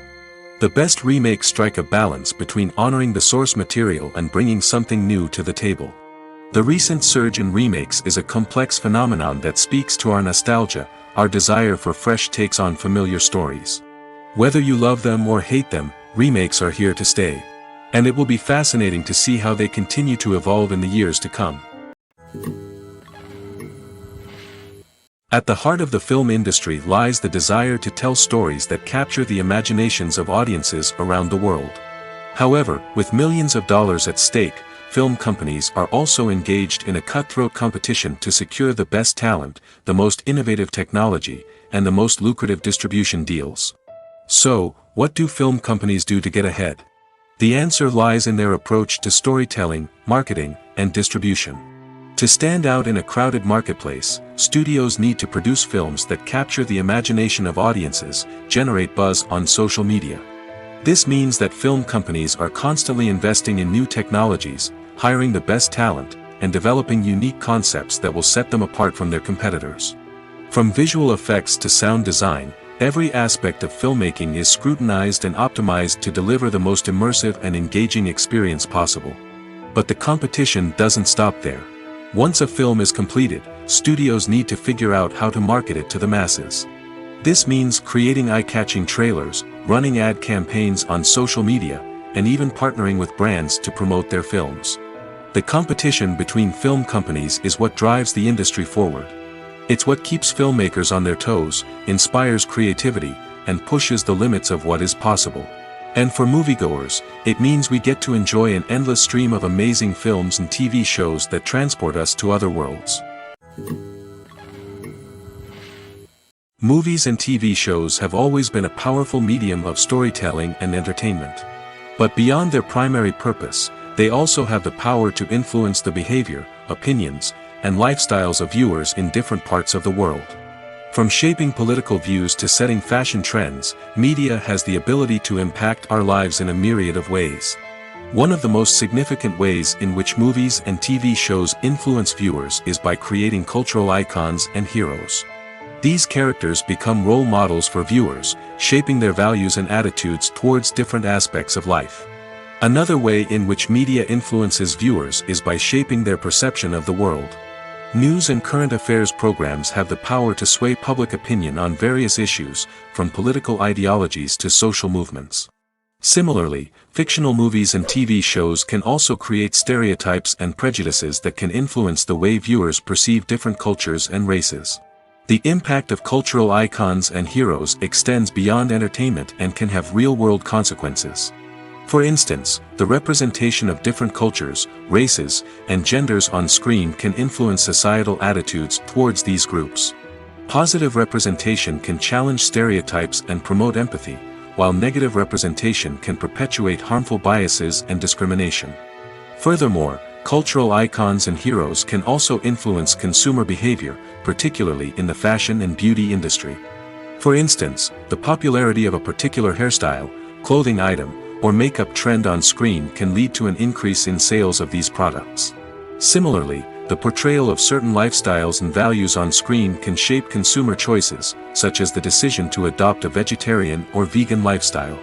The best remakes strike a balance between honoring the source material and bringing something new to the table. The recent surge in remakes is a complex phenomenon that speaks to our nostalgia, our desire for fresh takes on familiar stories. Whether you love them or hate them, remakes are here to stay. And it will be fascinating to see how they continue to evolve in the years to come. At the heart of the film industry lies the desire to tell stories that capture the imaginations of audiences around the world. However, with millions of dollars at stake, film companies are also engaged in a cutthroat competition to secure the best talent, the most innovative technology, and the most lucrative distribution deals. So, what do film companies do to get ahead? The answer lies in their approach to storytelling, marketing, and distribution. To stand out in a crowded marketplace, studios need to produce films that capture the imagination of audiences, generate buzz on social media. This means that film companies are constantly investing in new technologies, hiring the best talent, and developing unique concepts that will set them apart from their competitors. From visual effects to sound design, every aspect of filmmaking is scrutinized and optimized to deliver the most immersive and engaging experience possible. But the competition doesn't stop there. Once a film is completed, studios need to figure out how to market it to the masses. This means creating eye-catching trailers, running ad campaigns on social media, and even partnering with brands to promote their films. The competition between film companies is what drives the industry forward. It's what keeps filmmakers on their toes, inspires creativity, and pushes the limits of what is possible. And for moviegoers, it means we get to enjoy an endless stream of amazing films and TV shows that transport us to other worlds. Movies and TV shows have always been a powerful medium of storytelling and entertainment. But beyond their primary purpose, they also have the power to influence the behavior, opinions, and lifestyles of viewers in different parts of the world. From shaping political views to setting fashion trends, media has the ability to impact our lives in a myriad of ways. One of the most significant ways in which movies and TV shows influence viewers is by creating cultural icons and heroes. These characters become role models for viewers, shaping their values and attitudes towards different aspects of life. Another way in which media influences viewers is by shaping their perception of the world. News and current affairs programs have the power to sway public opinion on various issues, from political ideologies to social movements. Similarly, fictional movies and TV shows can also create stereotypes and prejudices that can influence the way viewers perceive different cultures and races. The impact of cultural icons and heroes extends beyond entertainment and can have real-world consequences. For instance, the representation of different cultures, races, and genders on screen can influence societal attitudes towards these groups. Positive representation can challenge stereotypes and promote empathy, while negative representation can perpetuate harmful biases and discrimination. Furthermore, cultural icons and heroes can also influence consumer behavior, particularly in the fashion and beauty industry. For instance, the popularity of a particular hairstyle, clothing item, or makeup trend on screen can lead to an increase in sales of these products. Similarly, the portrayal of certain lifestyles and values on screen can shape consumer choices, such as the decision to adopt a vegetarian or vegan lifestyle.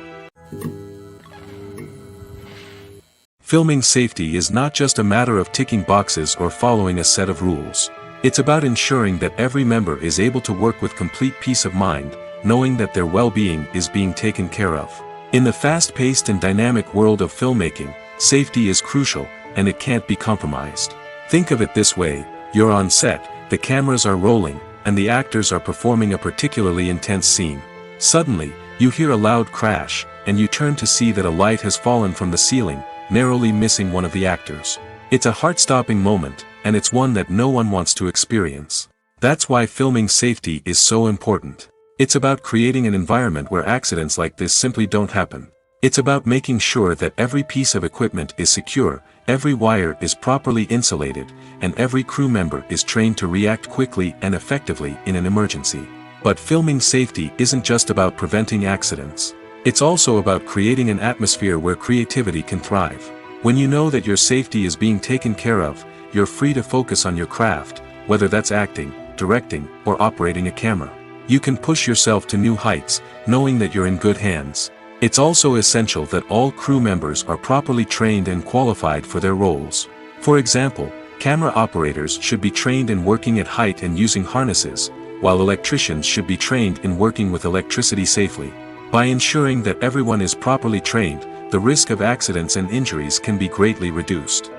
Filming safety is not just a matter of ticking boxes or following a set of rules. It's about ensuring that every member is able to work with complete peace of mind, knowing that their well-being is being taken care of. In the fast-paced and dynamic world of filmmaking, safety is crucial, and it can't be compromised. Think of it this way: you're on set, the cameras are rolling, and the actors are performing a particularly intense scene. Suddenly, you hear a loud crash, and you turn to see that a light has fallen from the ceiling, narrowly missing one of the actors. It's a heart-stopping moment, and it's one that no one wants to experience. That's why filming safety is so important. It's about creating an environment where accidents like this simply don't happen. It's about making sure that every piece of equipment is secure, every wire is properly insulated, and every crew member is trained to react quickly and effectively in an emergency. But filming safety isn't just about preventing accidents. It's also about creating an atmosphere where creativity can thrive. When you know that your safety is being taken care of, you're free to focus on your craft, whether that's acting, directing, or operating a camera. You can push yourself to new heights, knowing that you're in good hands. It's also essential that all crew members are properly trained and qualified for their roles. For example, camera operators should be trained in working at height and using harnesses, while electricians should be trained in working with electricity safely. By ensuring that everyone is properly trained, the risk of accidents and injuries can be greatly reduced.